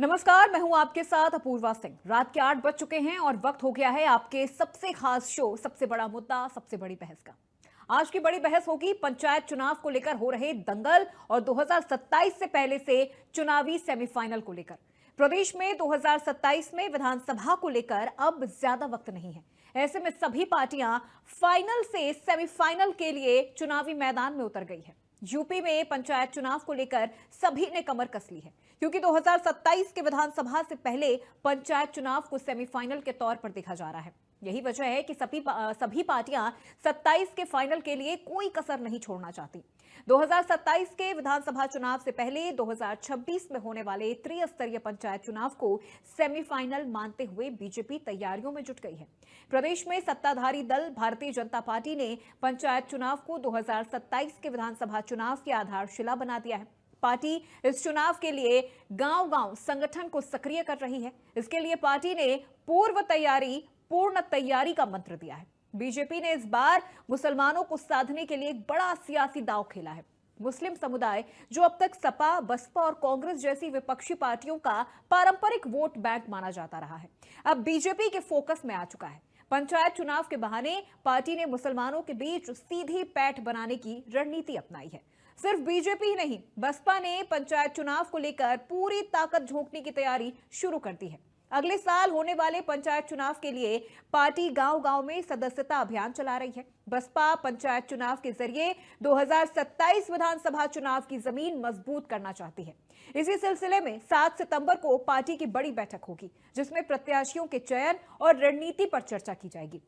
नमस्कार, मैं हूं आपके साथ अपूर्वा सिंह। रात के 8 बज चुके हैं और वक्त हो गया है आपके सबसे खास शो सबसे बड़ा मुद्दा सबसे बड़ी बहस का। आज की बड़ी बहस होगी पंचायत चुनाव को लेकर हो रहे दंगल और 2027 से पहले से चुनावी सेमीफाइनल को लेकर। प्रदेश में 2027 में विधानसभा को लेकर अब ज्यादा वक्त नहीं है। ऐसे में सभी पार्टियां फाइनल से सेमीफाइनल के लिए चुनावी मैदान में उतर गई है। यूपी में पंचायत चुनाव को लेकर सभी ने कमर कस ली है, क्योंकि 2027 के विधानसभा से पहले पंचायत चुनाव को सेमीफाइनल के तौर पर देखा जा रहा है। यही वजह है कि सभी पार्टियां 27 के फाइनल के लिए कोई कसर नहीं छोड़ना चाहती। 2027 के विधानसभा चुनाव से पहले 2026 में होने वाले त्रिस्तरीय पंचायत चुनाव को सेमीफाइनल मानते हुए बीजेपी तैयारियों में जुट गई है। प्रदेश में सत्ताधारी दल भारतीय जनता पार्टी ने पंचायत चुनाव को 2027 के विधानसभा चुनाव की आधारशिला बना दिया है। पार्टी इस चुनाव के लिए गांव-गांव संगठन को सक्रिय कर रही है। इसके लिए पार्टी ने पूर्ण तैयारी का मंत्र दिया है। बीजेपी ने इस बार मुसलमानों को साधने के लिए एक बड़ा सियासी दांव खेला है। मुस्लिम समुदाय, जो अब तक सपा, बसपा और कांग्रेस जैसी विपक्षी पार्टियों का पारंपरिक वोट बैंक माना जाता रहा है, अब बीजेपी के फोकस में आ चुका है। पंचायत चुनाव के बहाने पार्टी ने मुसलमानों के बीच सीधी पैठ बनाने की रणनीति अपनाई है। सिर्फ बीजेपी ही नहीं, बसपा ने पंचायत चुनाव को लेकर पूरी ताकत झोंकने की तैयारी शुरू कर दी है। अगले साल होने वाले पंचायत चुनाव के लिए पार्टी गांव-गांव में सदस्यता अभियान चला रही है। बसपा पंचायत चुनाव के जरिए 2027 विधानसभा चुनाव की जमीन मजबूत करना चाहती है। इसी सिलसिले में 7 सितंबर को पार्टी की बड़ी बैठक होगी, जिसमें प्रत्याशियों के चयन और रणनीति पर चर्चा की जाएगी।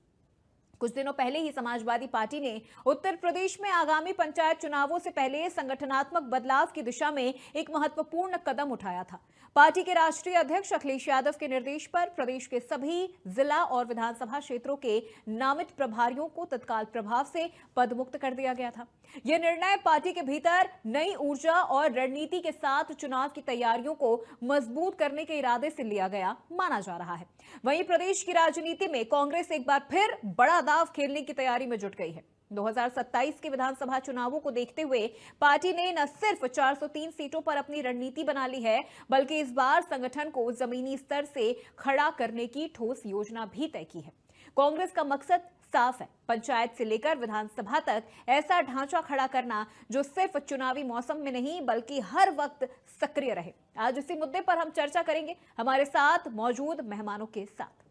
कुछ दिनों पहले ही समाजवादी पार्टी ने उत्तर प्रदेश में आगामी पंचायत चुनावों से पहले संगठनात्मक बदलाव की दिशा में एक महत्वपूर्ण कदम उठाया था। पार्टी के राष्ट्रीय अध्यक्ष अखिलेश यादव के निर्देश पर प्रदेश के सभी जिला और विधानसभा क्षेत्रों के नामित प्रभारियों को तत्काल प्रभाव से पदमुक्त कर दिया गया था। यह निर्णय पार्टी के भीतर नई ऊर्जा और रणनीति के साथ चुनाव की तैयारियों को मजबूत करने के इरादे से लिया गया माना जा रहा है। वहीं प्रदेश की राजनीति में कांग्रेस एक बार फिर बड़ा दांव खेलने की तैयारी में जुट गई है। 2027 के विधानसभा चुनावों को देखते हुए पार्टी ने न सिर्फ 403 सीटों पर अपनी रणनीति बना ली है, बल्कि इस बार संगठन को जमीनी स्तर से खड़ा करने की ठोस योजना भी तय की है। कांग्रेस का मकसद साफ है, पंचायत से लेकर विधानसभा तक ऐसा ढांचा खड़ा करना जो सिर्फ चुनावी मौसम में नहीं बल्कि हर वक्त सक्रिय रहे। आज इसी मुद्दे पर हम चर्चा करेंगे हमारे साथ मौजूद मेहमानों के साथ।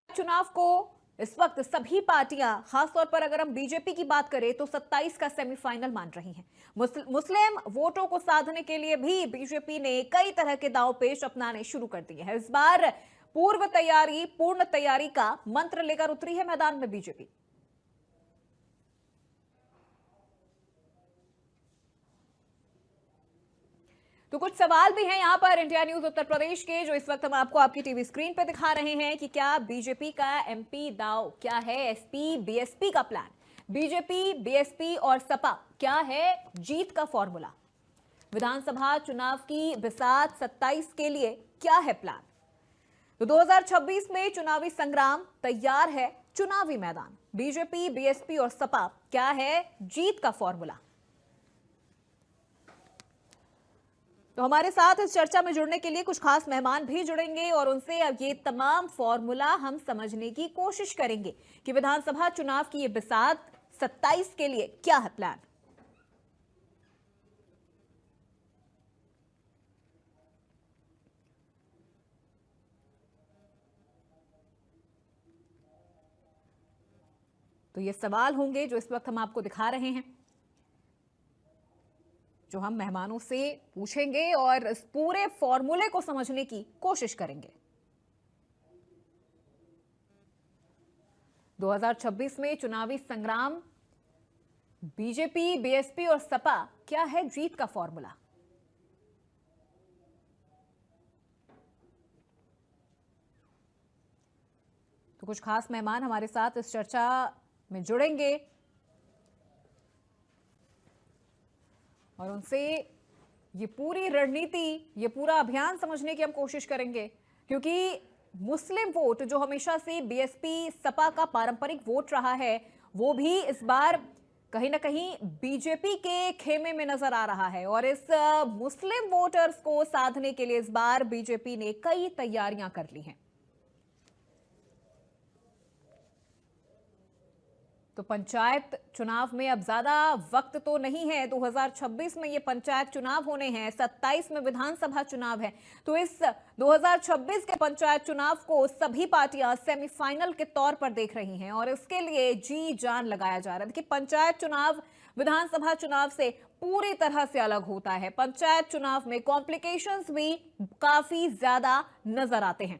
चुनाव को इस वक्त सभी पार्टियां, खासतौर पर अगर हम बीजेपी की बात करें तो 27 का सेमीफाइनल मान रही हैं। मुस्लिम वोटों को साधने के लिए भी बीजेपी ने कई तरह के दांव पेच अपनाने शुरू कर दिए हैं। इस बार पूर्ण तैयारी का मंत्र लेकर उतरी है मैदान में बीजेपी। तो कुछ सवाल भी हैं यहाँ पर इंडिया न्यूज उत्तर प्रदेश के, जो इस वक्त हम आपको आपकी टीवी स्क्रीन पर दिखा रहे हैं कि क्या बीजेपी का एमपी दांव क्या है, एसपी बीएसपी का प्लान, बीजेपी बीएसपी और सपा क्या है जीत का फॉर्मूला, विधानसभा चुनाव की बिसात 27 के लिए क्या है प्लान। तो 2026 में चुनावी संग्राम तैयार है, चुनावी मैदान, बीजेपी बीएसपी और सपा क्या है जीत का फॉर्मूला। तो हमारे साथ इस चर्चा में जुड़ने के लिए कुछ खास मेहमान भी जुड़ेंगे और उनसे अब ये तमाम फॉर्मूला हम समझने की कोशिश करेंगे कि विधानसभा चुनाव की ये बिसात 27 के लिए क्या है प्लान। तो ये सवाल होंगे जो इस वक्त हम आपको दिखा रहे हैं, जो हम मेहमानों से पूछेंगे और इस पूरे फॉर्मूले को समझने की कोशिश करेंगे। 2026 में चुनावी संग्राम, बीजेपी बीएसपी और सपा क्या है जीत का फॉर्मूला। तो कुछ खास मेहमान हमारे साथ इस चर्चा में जुड़ेंगे और उनसे ये पूरी रणनीति, ये पूरा अभियान समझने की हम कोशिश करेंगे, क्योंकि मुस्लिम वोट जो हमेशा से बीएसपी सपा का पारंपरिक वोट रहा है, वो भी इस बार कहीं ना कहीं बीजेपी के खेमे में नजर आ रहा है और इस मुस्लिम वोटर्स को साधने के लिए इस बार बीजेपी ने कई तैयारियां कर ली हैं। तो पंचायत चुनाव में अब ज्यादा वक्त तो नहीं है। 2026 में ये पंचायत चुनाव होने हैं, 27 में विधानसभा चुनाव है। तो इस 2026 के पंचायत चुनाव को सभी पार्टियां सेमीफाइनल के तौर पर देख रही हैं और इसके लिए जी जान लगाया जा रहा है। देखिए, पंचायत चुनाव विधानसभा चुनाव से पूरी तरह से अलग होता है। पंचायत चुनाव में कॉम्प्लिकेशंस भी काफी ज्यादा नजर आते हैं।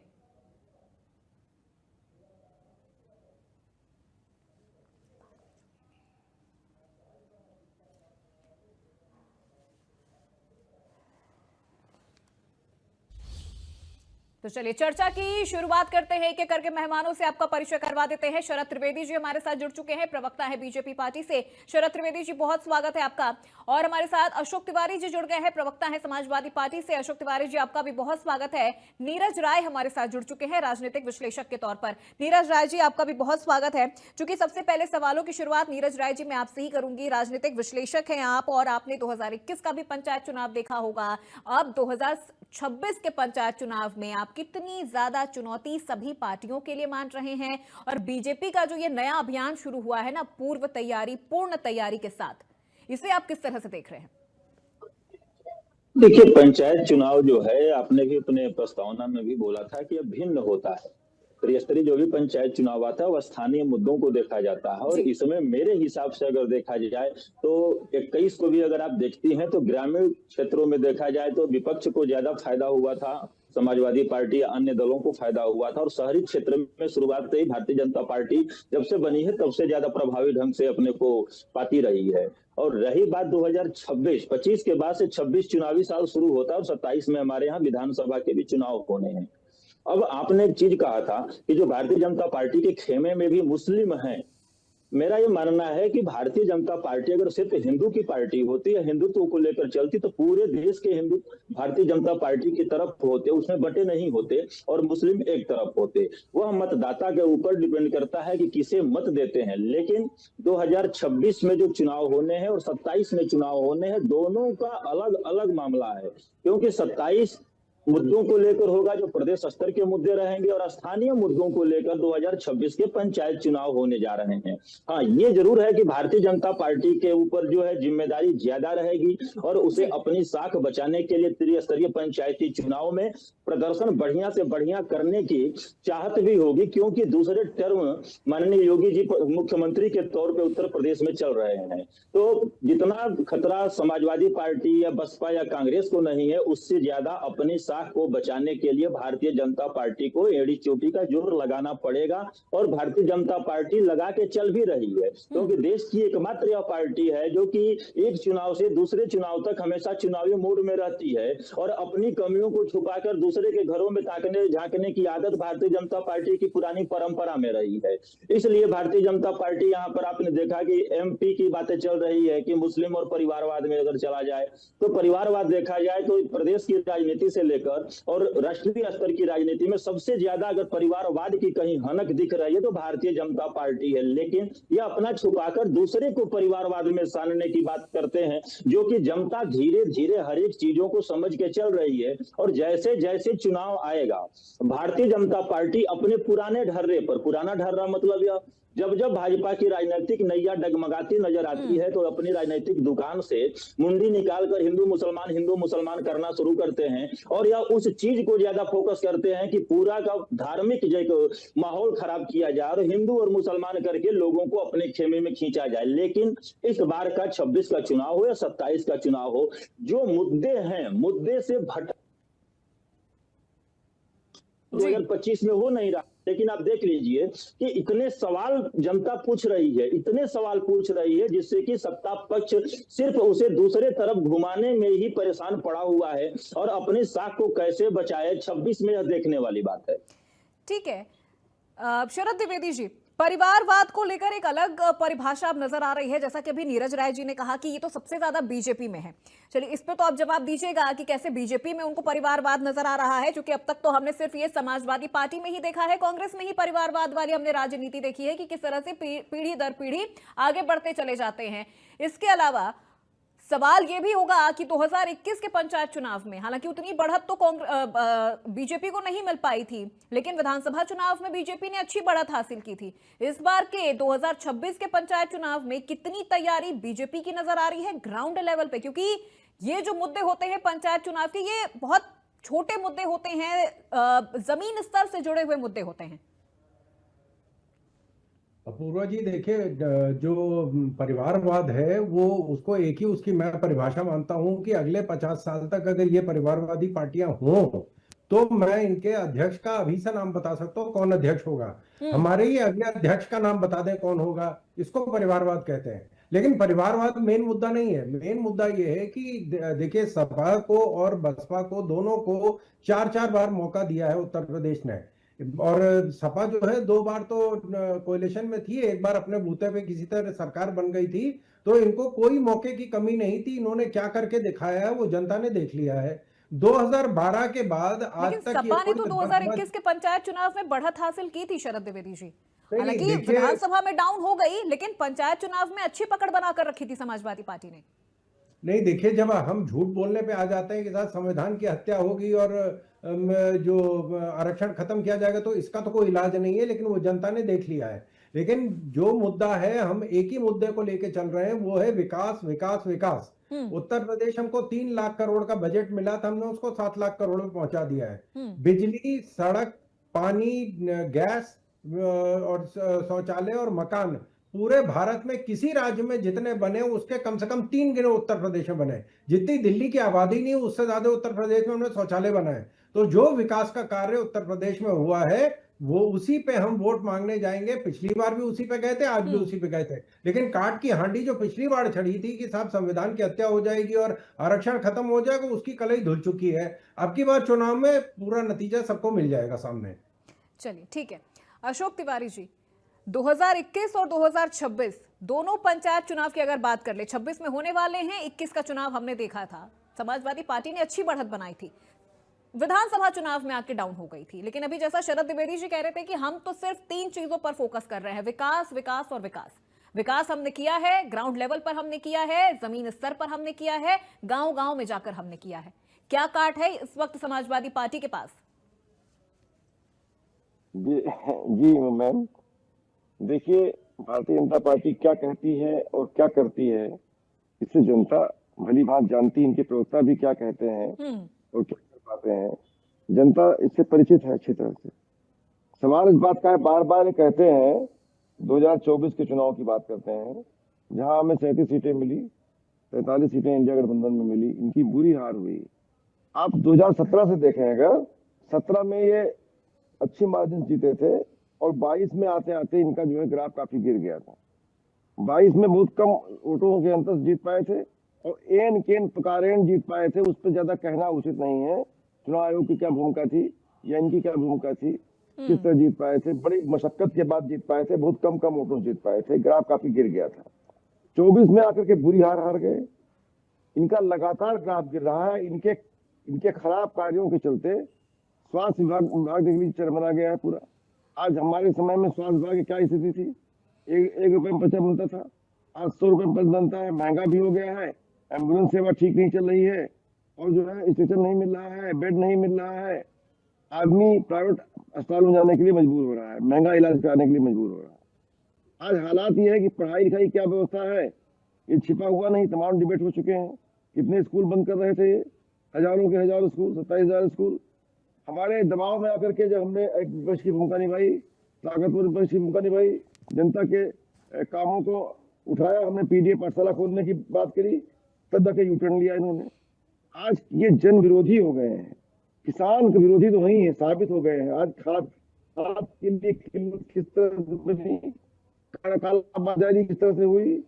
तो चलिए चर्चा की शुरुआत करते हैं। एक एक करके मेहमानों से आपका परिचय करवा देते हैं। शरद त्रिवेदी जी हमारे साथ जुड़ चुके हैं, प्रवक्ता है बीजेपी पार्टी से। शरद त्रिवेदी जी, बहुत स्वागत है आपका। और हमारे साथ अशोक तिवारी जी जुड़ गए हैं, प्रवक्ता है समाजवादी पार्टी से। अशोक तिवारी जी, आपका भी बहुत स्वागत है। नीरज राय हमारे साथ जुड़ चुके हैं, राजनीतिक विश्लेषक के तौर पर। नीरज राय जी, आपका भी बहुत स्वागत है। चूंकि सबसे पहले सवालों की शुरुआत नीरज राय जी मैं आपसे ही करूंगी। राजनीतिक विश्लेषक हैं आप और आपने 2021 का भी पंचायत चुनाव देखा होगा। अब 2026 के पंचायत चुनाव में आप कितनी ज्यादा चुनौती सभी पार्टियों के लिए मान रहे हैं? और बीजेपी का जो ये नया अभियान शुरू हुआ है ना, पूर्व तैयारी, पूर्ण तैयारी के साथ, इसे आप किस तरह से देख रहे हैं? देखिए, पंचायत चुनाव जो है, आपने भी अपने प्रस्तावना में भी बोला था कि अब भिन्न होता है। त्रिस्तरीय जो भी पंचायत चुनाव आता है वो स्थानीय मुद्दों को देखा जाता है और इसमें मेरे हिसाब से अगर देखा जाए तो 21 को भी अगर आप देखती हैं तो ग्रामीण क्षेत्रों में देखा जाए तो विपक्ष को ज्यादा फायदा हुआ था, समाजवादी पार्टी या अन्य दलों को फायदा हुआ था। और शहरी क्षेत्र में शुरुआत से ही भारतीय जनता पार्टी जब से बनी है तब से ज्यादा प्रभावी ढंग से अपने को पाती रही है। और रही बात 2026-25 के बाद से 26 चुनावी साल शुरू होता है और 27 में हमारे यहाँ विधानसभा के भी चुनाव होने हैं। अब आपने एक चीज कहा था कि जो भारतीय जनता पार्टी के खेमे में भी मुस्लिम हैं। मेरा ये मानना है कि भारतीय जनता पार्टी अगर सिर्फ हिंदू की पार्टी होती या हिंदुत्व को लेकर चलती तो पूरे देश के हिंदू भारतीय जनता पार्टी की तरफ होते, उसमें बटे नहीं होते और मुस्लिम एक तरफ होते। वह मतदाता के ऊपर डिपेंड करता है कि किसे मत देते हैं। लेकिन 2026 में जो चुनाव होने हैं और 27 में चुनाव होने हैं, दोनों का अलग अलग मामला है। क्योंकि 27 मुद्दों को लेकर होगा जो प्रदेश स्तर के मुद्दे रहेंगे और स्थानीय मुद्दों को लेकर 2026 के पंचायत चुनाव होने जा रहे हैं। हाँ, ये जरूर है कि भारतीय जनता पार्टी के ऊपर जो है जिम्मेदारी ज्यादा रहेगी और उसे अपनी साख बचाने के लिए त्रिस्तरीय पंचायती चुनाव में प्रदर्शन बढ़िया से बढ़िया करने की चाहत भी होगी। क्योंकि दूसरे टर्म माननीय योगी जी मुख्यमंत्री के तौर पर उत्तर प्रदेश में चल रहे हैं, तो जितना खतरा समाजवादी पार्टी या बसपा या कांग्रेस को नहीं है, उससे ज्यादा अपनी को बचाने के लिए भारतीय जनता पार्टी को एड़ी चोटी का जोर लगाना पड़ेगा। और भारतीय जनता पार्टी लगा के चल भी रही है, क्योंकि देश की एकमात्र यह पार्टी है जो कि एक चुनाव से दूसरे चुनाव तक हमेशा चुनावी मोड में रहती है और अपनी कमियों को छुपाकर दूसरे के घरों में ताकने झांकने की आदत भारतीय जनता पार्टी की पुरानी परंपरा में रही है। इसलिए भारतीय जनता पार्टी यहाँ पर आपने देखा कि एमपी की बातें चल रही है कि मुस्लिम और परिवारवाद में अगर चला जाए तो परिवारवाद देखा जाए तो प्रदेश की राजनीति से लेकर और राष्ट्रीय स्तर की राजनीति में सबसे ज्यादा अगर परिवारवाद की कहीं हनक दिख रही है तो भारतीय जनता पार्टी है। लेकिन यह अपना छुपाकर दूसरे को परिवारवाद में सानने की बात करते हैं, जो कि जनता धीरे धीरे हर एक चीजों को समझ के चल रही है। और जैसे जैसे चुनाव आएगा भारतीय जनता पार्टी अपने पुराने ढर्रे पर, पुराना ढर्रा मतलब यह जब जब भाजपा की राजनीतिक नैया डगमगाती नजर आती है तो अपनी राजनीतिक दुकान से मुंडी निकालकर हिंदू मुसलमान करना शुरू करते हैं और या उस चीज को ज्यादा फोकस करते हैं कि पूरा का धार्मिक जो माहौल खराब किया जाए और हिंदू और मुसलमान करके लोगों को अपने खेमे में खींचा जाए। लेकिन इस बार का 26 का चुनाव हो या 27 का चुनाव हो, जो मुद्दे हैं मुद्दे से 2025 में हो नहीं रहा। लेकिन आप देख लीजिए कि इतने सवाल जनता पूछ रही है, इतने सवाल पूछ रही है जिससे कि सत्ता पक्ष सिर्फ उसे दूसरे तरफ घुमाने में ही परेशान पड़ा हुआ है और अपनी साख को कैसे बचाए 26 में यह देखने वाली बात है। ठीक है शरद द्विवेदी जी, परिवारवाद को लेकर एक अलग परिभाषा अब नजर आ रही है, जैसा कि अभी नीरज राय जी ने कहा कि ये तो सबसे ज्यादा बीजेपी में है। चलिए, इस पे तो आप जवाब दीजिएगा कि कैसे बीजेपी में उनको परिवारवाद नजर आ रहा है, क्योंकि अब तक तो हमने सिर्फ ये समाजवादी पार्टी में ही देखा है, कांग्रेस में ही परिवारवाद वाली हमने राजनीति देखी है कि किस तरह से पीढ़ी दर पीढ़ी आगे बढ़ते चले जाते हैं। इसके अलावा सवाल यह भी होगा कि 2021 के पंचायत चुनाव में हालांकि उतनी बढ़त तो बीजेपी को नहीं मिल पाई थी, लेकिन विधानसभा चुनाव में बीजेपी ने अच्छी बढ़त हासिल की थी। इस बार के 2026 के पंचायत चुनाव में कितनी तैयारी बीजेपी की नजर आ रही है ग्राउंड लेवल पे? क्योंकि ये जो मुद्दे होते हैं पंचायत चुनाव के, ये बहुत छोटे मुद्दे होते हैं, जमीन स्तर से जुड़े हुए मुद्दे होते हैं। अपूर्वा जी, देखिए, जो परिवारवाद है वो उसको एक ही उसकी मैं परिभाषा मानता हूं कि अगले 50 साल तक अगर ये परिवारवादी पार्टियां हों तो मैं इनके अध्यक्ष का अभी से नाम बता सकता हूँ कौन अध्यक्ष होगा। हमारे ही अगले अध्यक्ष का नाम बता दें कौन होगा, इसको परिवारवाद कहते हैं। लेकिन परिवारवाद मेन मुद्दा नहीं है। मेन मुद्दा ये है कि देखिए, सपा को और बसपा को दोनों को 4-4 बार मौका दिया है उत्तर प्रदेश ने, और सपा जो है 2 बार तो कोalition में थी, एक बार अपने बूते पे किसी तरह सरकार बन गई थी, तो इनको कोई मौके की कमी नहीं थी। इन्होंने क्या करके दिखाया है वो जनता ने देख लिया है। 2012 के बाद आज तक सपा ने तो 2021 के पंचायत चुनाव में बढ़त हासिल की थी शरद द्विवेदी जी। हालांकि विधानसभा में डाउन हो गई, लेकिन पंचायत चुनाव में अच्छी पकड़ बनाकर रखी थी समाजवादी पार्टी ने। नहीं, देखिए, जब हम झूठ बोलने पे आ जाते हैं कि साथ संविधान की हत्या होगी और जो आरक्षण खत्म किया जाएगा, तो इसका तो कोई इलाज नहीं है, लेकिन वो जनता ने देख लिया है। लेकिन जो मुद्दा है, हम एक ही मुद्दे को लेके चल रहे हैं, वो है विकास विकास विकास। उत्तर प्रदेश हमको 3 लाख करोड़ का बजट मिला था, हमने उसको 7 लाख करोड़ में पहुंचा दिया है। बिजली, सड़क, पानी, गैस और शौचालय और मकान पूरे भारत में किसी राज्य में जितने बने उसके कम से कम 3 गिने उत्तर प्रदेश में बने। जितनी दिल्ली की आबादी नहीं उससे ज्यादा उत्तर प्रदेश में हमने शौचालय बनाए। तो जो विकास का कार्य उत्तर प्रदेश में हुआ है वो उसी पे हम वोट मांगने जाएंगे। पिछली बार भी उसी पे गए थे, आज भी उसी पे गए थे। लेकिन काट की हांडी जो पिछली बार चढ़ी थी कि साहब संविधान की हत्या हो जाएगी और आरक्षण खत्म हो जाएगा, उसकी कलई धुल चुकी है। अब की बार चुनाव में पूरा नतीजा सबको मिल जाएगा सामने। चलिए, ठीक है। अशोक तिवारी जी, 2021 और 2026 दोनों पंचायत चुनाव की अगर बात कर ले, 26 में होने वाले हैं, 21 का चुनाव हमने देखा था, समाजवादी पार्टी ने अच्छी बढ़त बनाई थी, विधानसभा चुनाव में आके डाउन हो गई थी। लेकिन अभी जैसा शरद द्विवेदी जी कह रहे थे कि हम तो सिर्फ 3 चीजों पर फोकस कर रहे हैं, विकास विकास और विकास। विकास हमने किया है, ग्राउंड लेवल पर हमने किया है, जमीन स्तर पर हमने किया है, गांव गांव में जाकर हमने किया है। क्या काट है इस वक्त समाजवादी पार्टी के पास? जी मैम, देखिए, भारतीय जनता पार्टी क्या कहती है और क्या करती है इससे जनता भली भांत जानती है। इनके प्रवक्ता भी क्या कहते हैं और क्या कर पाते हैं, जनता इससे परिचित है अच्छी तरह से। सवाल इस बात का है, बार बार कहते हैं 2024 के चुनाव की बात करते हैं, जहां हमें 37 सीटें मिली, 43 सीटें इंडिया गठबंधन में मिली, इनकी बुरी हार हुई। आप 2017 से देखें, अगर 17 में ये अच्छी मार्जिन जीते थे और 22 में आते आते इनका जो है ग्राफ काफी गिर गया था। 22 में बहुत कम वोटों के अंतर जीत पाए थे और एन केन पकारेन जीत पाए थे। उस पर ज्यादा कहना उचित नहीं है, चुनाव आयोग की क्या भूमिका थी या इनकी क्या भूमिका थी, किस तरह जीत पाए थे, बड़ी मशक्कत के बाद जीत पाए थे, बहुत कम वोटों जीत पाए थे, ग्राफ काफी गिर गया था। 24 में आकर के बुरी हार गए, इनका लगातार ग्राफ गिर रहा है। इनके खराब कार्यों के चलते स्वास्थ्य विभाग देखिए चरमरा गया है पूरा। आज हमारे समय में स्वास्थ्य विभाग की क्या स्थिति थी, 1 रुपए में पर्चा बनता था, आज 100 रुपए में पर्चा बनता है, महंगा भी हो गया है, एम्बुलेंस सेवा ठीक नहीं चल रही है, और जो है स्टेशन नहीं मिल रहा है, बेड नहीं मिल रहा है, आदमी प्राइवेट अस्पताल में जाने के लिए मजबूर हो रहा है, महंगा इलाज कराने के लिए मजबूर हो रहा है। आज हालात ये है कि पढ़ाई लिखाई क्या व्यवस्था है ये छिपा हुआ नहीं, तमाम डिबेट हो चुके हैं। कितने स्कूल बंद कर रहे थे, हजारों के हजारों स्कूल, 27,000 स्कूल। हमारे दबाव में आकर के जब हमने एक विपक्ष की भूमिका निभाई, ताकतवर विपक्ष की भूमिका निभाई, जनता के कामों को उठाया, हमने पीडीए पाठशाला खोलने की बात करी, तब जाके यूटर्न लिया इन्होंने। आज ये जन विरोधी हो गए हैं, किसान के विरोधी तो वही है, साबित हो गए हैं। आज खाद के लिए किस तरह से कालाबाजारी किस तरह से हुई,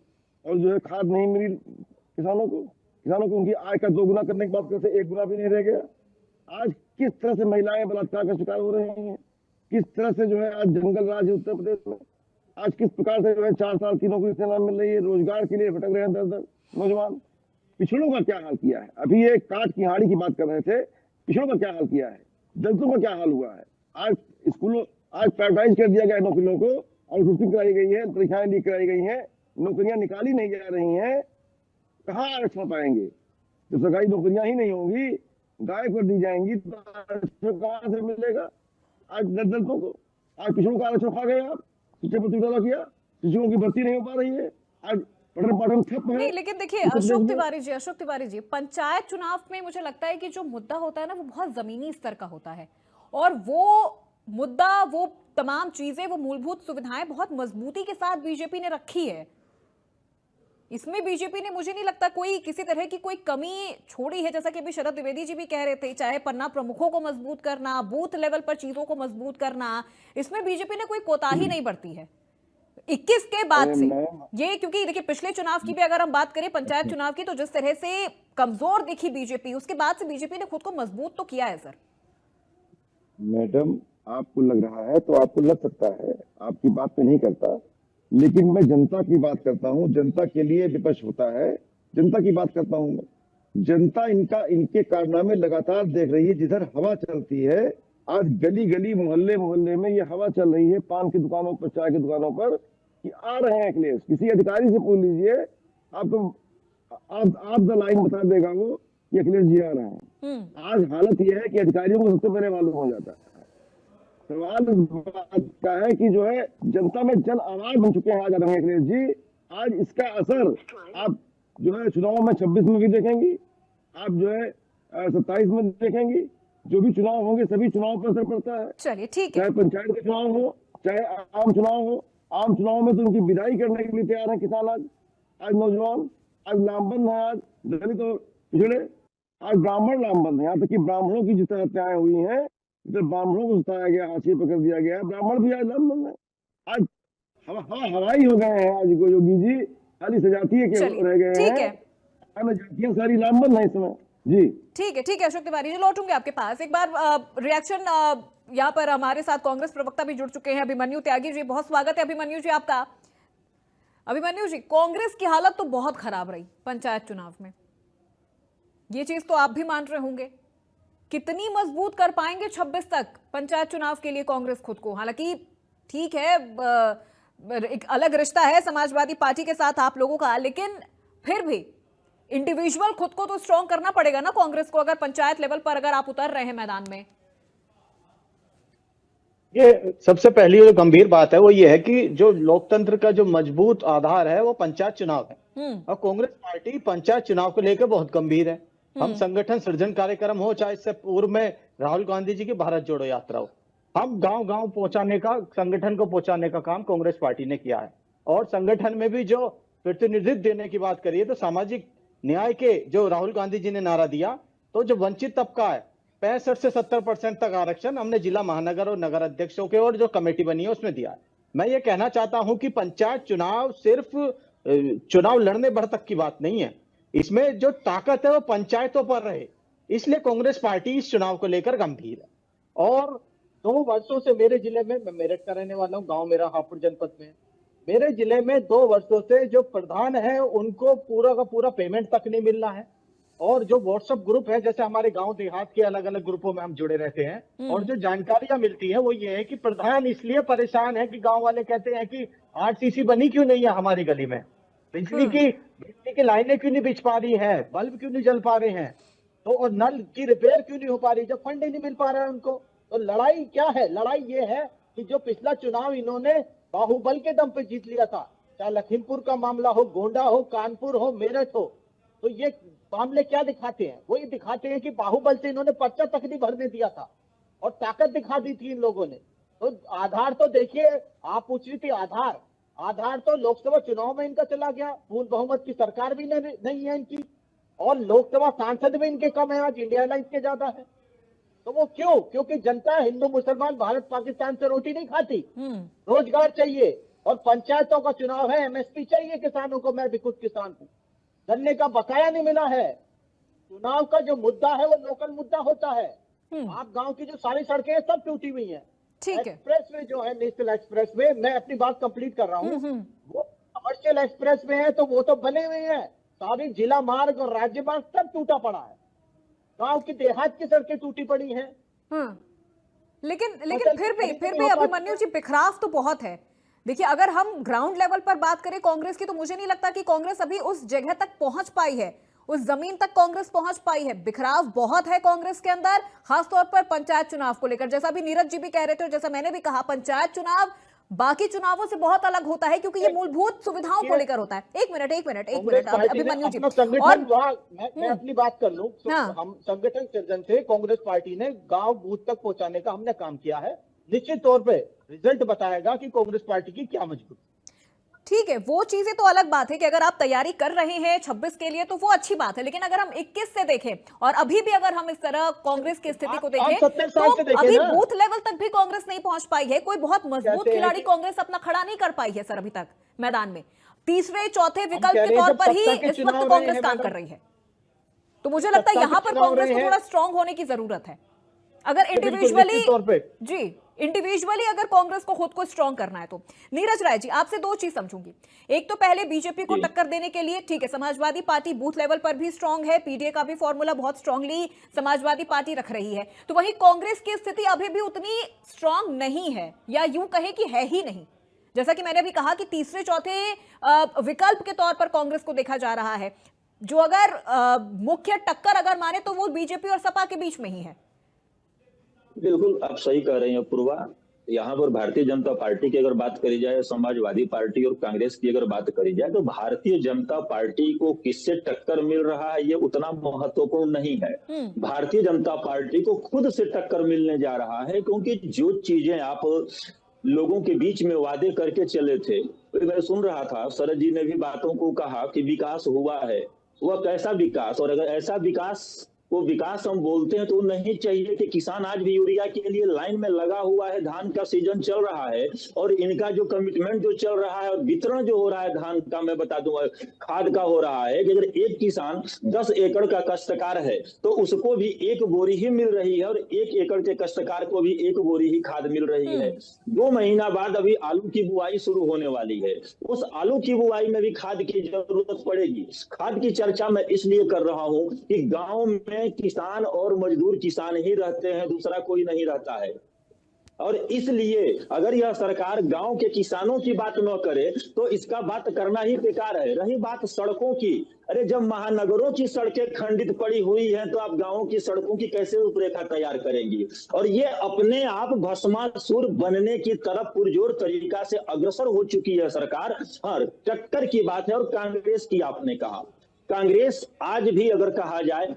और जो है खाद नहीं मिली किसानों को उनकी आय का 2 गुना करने की बात करते 1 गुना भी नहीं रह गया। आज किस तरह से महिलाएं बलात्कार का शिकार हो रही हैं, किस तरह से जो है आज जंगल राज है उत्तर प्रदेश में, आज किस प्रकार से जो है 4 साल की नौकरी से ना मिल रही है, रोजगार के लिए भटक रहे हैं दर नौजवान। पिछड़ों का क्या हाल किया है, अभी ये काट की हाड़ी की बात कर रहे थे, पिछड़ों का क्या हाल किया है, दलितों का क्या हाल हुआ है। आज स्कूलों, आज प्राइवेटाइज कर दिया गया नौकरियों को, आउटसोर्सिंग कराई गई है, परीक्षाएं लीक कराई गई हैं, नौकरियां निकाली नहीं जा रही हैं। कहाँ आरक्षण पाएंगे जब सरकारी नौकरियां ही नहीं होंगी, गायब कर दी जाएंगी, तो आरक्षण कहाँ से मिलेगा आज दलितों को। आज पिछड़ों का आरक्षण खा गए आप, शिक्षक पर घोटाला किया, शिक्षकों की भर्ती नहीं हो पा रही है, आज पठन पाठन ठप है। नहीं, लेकिन देखिए अशोक तिवारी जी, पंचायत चुनाव में मुझे लगता है कि जो मुद्दा होता है ना, वो बहुत जमीनी स्तर का होता है, और वो मुद्दा, वो तमाम चीजें, वो मूलभूत सुविधाएं बहुत मजबूती के साथ बीजेपी ने रखी है। इसमें बीजेपी ने, मुझे नहीं लगता कोई किसी तरह की कोई कमी छोड़ी है। जैसा कि अभी शरद द्विवेदी जी भी कह रहे थे, चाहे पन्ना प्रमुखों को मजबूत करना, बूथ लेवल पर चीजों को मजबूत करना, इसमें बीजेपी ने कोई कोताही नहीं बरती है 21 के बाद से। ये क्योंकि देखिए पिछले चुनाव की भी अगर हम बात करें, पंचायत चुनाव की, तो जिस तरह से कमजोर दिखी बीजेपी, उसके बाद से बीजेपी ने खुद को मजबूत तो किया है। सर मैडम, आपको लग रहा है तो आपको लग सकता है, आपकी बात पे नहीं करता, लेकिन मैं जनता की बात करता हूँ। जनता के लिए विपक्ष होता है, जनता की बात करता हूँ मैं। जनता इनके कारनामे लगातार देख रही है। जिधर हवा चलती है, आज गली गली मोहल्ले मोहल्ले में ये हवा चल रही है, पान की दुकानों पर, चाय की दुकानों पर, कि आ रहे हैं अखिलेश। किसी अधिकारी से पूछ लीजिए, आपको आप द लाइन बता देगा वो कि अखिलेश जी आ रहे हैं। आज हालत यह है कि अधिकारियों को सबसे पहले मालूम हो जाता है। सवाल इस बात का है कि जो है जनता में जन आवाज बन चुके हैं आज आदरणीय अखिलेश जी। आज इसका असर आप जो है चुनाव में 26 में भी देखेंगी, आप जो है 27 में देखेंगी। जो भी चुनाव होंगे सभी चुनाव पर असर पड़ता है। चलिए ठीक है, चाहे पंचायत के चुनाव हो, चाहे आम चुनाव हो। आम चुनाव में तो उनकी विदाई करने के लिए तैयार है किसान। आज नौजवान, आज लामबंद है, आज दलित और पिछड़े, आज ब्राह्मण लामबंद है। यहाँ तक कि ब्राह्मणों की जिस हत्याएं हुई हैं, ब्राह्मणों को सताया गया, हाशिए पर कर दिया गया, ब्राह्मण भी आज लामबंद है। आज हवाई हो गए हैं। आज को योगी जी खाली सजातीय के रह गए हैं, जातियां सारी लामबंद है इस समय। जी ठीक है अशोक तिवारी जी, लौटूंगे आपके पास। एक बार रिएक्शन, यहाँ पर हमारे साथ कांग्रेस प्रवक्ता भी जुड़ चुके हैं, अभिमन्यु त्यागी जी। बहुत स्वागत है अभिमन्यु जी आपका। अभिमन्यु जी, कांग्रेस की हालत तो बहुत खराब रही पंचायत चुनाव में, ये चीज तो आप भी मान रहे होंगे। कितनी मजबूत कर पाएंगे 26 तक पंचायत चुनाव के लिए कांग्रेस खुद को? हालांकि ठीक है, एक अलग रिश्ता है समाजवादी पार्टी के साथ आप लोगों का, लेकिन फिर भी इंडिविजुअल खुद को तो स्ट्रॉन्ग करना पड़ेगा ना कांग्रेस को, अगर पंचायत लेवल पर अगर आप उतर रहे हैं मैदान में। ये सबसे पहली जो गंभीर बात है वो ये है कि जो लोकतंत्र का जो मजबूत आधार है वो पंचायत चुनाव है, और कांग्रेस पार्टी पंचायत चुनाव को लेकर बहुत गंभीर है। हम संगठन सृजन कार्यक्रम हो, चाहे इससे पूर्व में राहुल गांधी जी की भारत जोड़ो यात्रा हो, हम गांव गांव पहुंचाने का, संगठन को पहुंचाने का काम कांग्रेस पार्टी ने किया है। और संगठन में भी जो प्रतिनिधित्व देने की बात करिए तो सामाजिक न्याय के जो राहुल गांधी जी ने नारा दिया, तो जो वंचित तबका है 65 से 70% तक आरक्षण हमने जिला, महानगर और नगर अध्यक्षों के और जो कमेटी बनी है उसमें दिया है। मैं ये कहना चाहता हूं कि पंचायत चुनाव सिर्फ चुनाव लड़ने भर तक की बात नहीं है, इसमें जो ताकत है वो पंचायतों पर रहे, इसलिए कांग्रेस पार्टी इस चुनाव को लेकर गंभीर है। और 2 वर्षों से मेरे जिले में, मैं मेरठ का रहने वाला हूँ, गांव मेरा हापुड़ जनपद में, मेरे जिले में 2 वर्षों से जो प्रधान है उनको पूरा का पूरा पेमेंट तक नहीं मिल रहा है। और जो व्हाट्सएप ग्रुप है, जैसे हमारे गांव देहात के अलग अलग ग्रुपों में हम जुड़े रहते हैं, और जो जानकारियां मिलती है वो ये है कि प्रधान इसलिए परेशान है कि गांव वाले कहते हैं कि आरसीसी बनी क्यों नहीं है हमारी गली में, बिजली की लाइनें क्यों नहीं बिछ पा रही है, बल्ब क्यों नहीं जल पा रहे हैं, तो और नल की रिपेयर क्यों नहीं हो पा रही, जब फंड ही नहीं मिल पा रहा है उनको। तो लड़ाई क्या है? लड़ाई ये है कि जो पिछला चुनाव इन्होंने बाहुबल के दम पे जीत लिया था, चाहे लखीमपुर का मामला हो, गोंडा हो, कानपुर हो, मेरठ हो, तो ये मामले क्या दिखाते हैं? वो ये दिखाते हैं कि बाहुबल से इन्होंने पर्चा तक नहीं भरने दिया था और ताकत दिखा दी थी इन लोगों ने। तो आधार तो देखिए, आप पूछ रही थी आधार तो लोकसभा चुनाव में इनका चला गया, पूर्ण बहुमत की सरकार भी नहीं है इनकी, और लोकसभा सांसद भी इनके कम है, आज इंडिया अलायंस के ज्यादा है। तो वो क्यों? क्योंकि जनता, हिंदू मुसलमान, भारत पाकिस्तान से रोटी नहीं खाती, रोजगार चाहिए, और पंचायतों का चुनाव है, एमएसपी चाहिए किसानों को। मैं भी खुद किसान हूं, गन्ने का बकाया नहीं मिला है। चुनाव का जो मुद्दा है वो लोकल मुद्दा होता है। आप गांव की जो सारी सड़कें सब टूटी हुई हैं, ठीक है। एक्सप्रेस वे जो है, नेशनल एक्सप्रेस वे, मैं अपनी बात कंप्लीट कर रहा हूँ, वो कमर्शियल एक्सप्रेस वे है तो वो तो बने हुए हैं, सारी जिला मार्ग और राज्य मार्ग सब टूटा पड़ा है, गांव की देहात की सड़कें टूटी पड़ी हैं। लेकिन फिर भी अभिमन्यु जी बिखराव तो बहुत है। देखिए, अगर हम ग्राउंड लेवल पर बात करें कांग्रेस की, तो मुझे नहीं लगता कि कांग्रेस अभी उस जगह तक पहुंच पाई है, उस जमीन तक कांग्रेस पहुंच पाई है। बिखराव बहुत है कांग्रेस के अंदर, खासतौर पर पंचायत चुनाव को लेकर। जैसा भी नीरज जी भी कह रहे थे और जैसा मैंने भी कहा, पंचायत चुनाव बाकी चुनावों से बहुत अलग होता है, क्योंकि ये मूलभूत सुविधाओं को लेकर होता है। एक मिनट अभिमन्यु जी, और मैं अपनी बात कर लूं तो हम संगठन सृजन से कांग्रेस पार्टी ने गांव बूथ तक पहुंचाने का हमने काम किया है। निश्चित तौर पे रिजल्ट बताएगा कि कांग्रेस पार्टी की क्या मजबूती। ठीक है, वो चीजें तो अलग बात है कि अगर आप तैयारी कर रहे हैं 26 के लिए तो वो अच्छी बात है, लेकिन अगर हम 21 से देखें और अभी भी अगर हम इस तरह कांग्रेस की स्थिति को देखें तो अभी बूथ लेवल तक भी कांग्रेस नहीं पहुंच पाई है। कोई बहुत मजबूत खिलाड़ी कांग्रेस अपना खड़ा नहीं कर पाई है सर अभी तक मैदान में। तीसरे चौथे विकल्प के तौर पर ही इस वक्त कांग्रेस काम कर रही है। तो मुझे लगता है यहां पर कांग्रेस को थोड़ा स्ट्रांग होने की जरूरत है। अगर इंडिविजुअली अगर कांग्रेस को खुद को स्ट्रांग करना है तो। नीरज राय जी, आपसे दो चीज समझूंगी। एक तो पहले बीजेपी को टक्कर देने के लिए, ठीक है, समाजवादी पार्टी बूथ लेवल पर भी स्ट्रांग है, पीडीए का भी फॉर्मूला बहुत स्ट्रांगली समाजवादी पार्टी रख रही है, तो वहीं कांग्रेस की स्थिति अभी भी उतनी स्ट्रांग नहीं है, या यूं कहें कि है ही नहीं। जैसा कि मैंने अभी कहा कि तीसरे चौथे विकल्प के तौर पर कांग्रेस को देखा जा रहा है, जो अगर मुख्य टक्कर अगर माने तो वो बीजेपी और सपा के बीच में ही है। बिल्कुल आप सही कह रहे हैं पूर्वा। यहाँ पर भारतीय जनता पार्टी की अगर बात करी जाए, समाजवादी पार्टी और कांग्रेस की अगर बात करी जाए, तो भारतीय जनता पार्टी को किससे टक्कर मिल रहा है ये उतना महत्वपूर्ण नहीं है। भारतीय जनता पार्टी को खुद से टक्कर मिलने जा रहा है, क्योंकि जो चीजें आप लोगों के बीच में वादे करके चले थे, तो मैं सुन रहा था शरद जी ने भी बातों को कहा कि विकास हुआ है, वह कैसा विकास, और अगर ऐसा विकास वो विकास हम बोलते हैं तो नहीं चाहिए कि किसान आज भी यूरिया के लिए लाइन में लगा हुआ है, धान का सीजन चल रहा है और इनका जो कमिटमेंट जो चल रहा है और वितरण जो हो रहा है धान का, मैं बता दूं खाद का हो रहा है कि अगर एक किसान 10 एकड़ का कष्टकार है तो उसको भी 1 बोरी ही मिल रही है और 1 एकड़ के कष्टकार को भी 1 बोरी ही खाद मिल रही है। 2 महीना बाद अभी आलू की बुआई शुरू होने वाली है, उस आलू की बुआई में भी खाद की जरूरत पड़ेगी। खाद की चर्चा मैं इसलिए कर रहा हूं कि गांव में किसान और मजदूर किसान ही रहते हैं, दूसरा कोई नहीं रहता है, और इसलिए अगर यह सरकार गांव के किसानों की बात न करे तो इसका बात करना ही बेकार है। रही बात सड़कों की, अरे जब महानगरों की सड़कें खंडित पड़ी हुई हैं तो आप गांवों की सड़कों की कैसे रूपरेखा तैयार करेंगी? और ये अपने आप भस्मासुर बनने की तरफ पुरजोर तरीका से अग्रसर हो चुकी है सरकार। हाँ, टक्कर की बात है। और कांग्रेस की आपने कहा, कांग्रेस आज भी अगर कहा जाए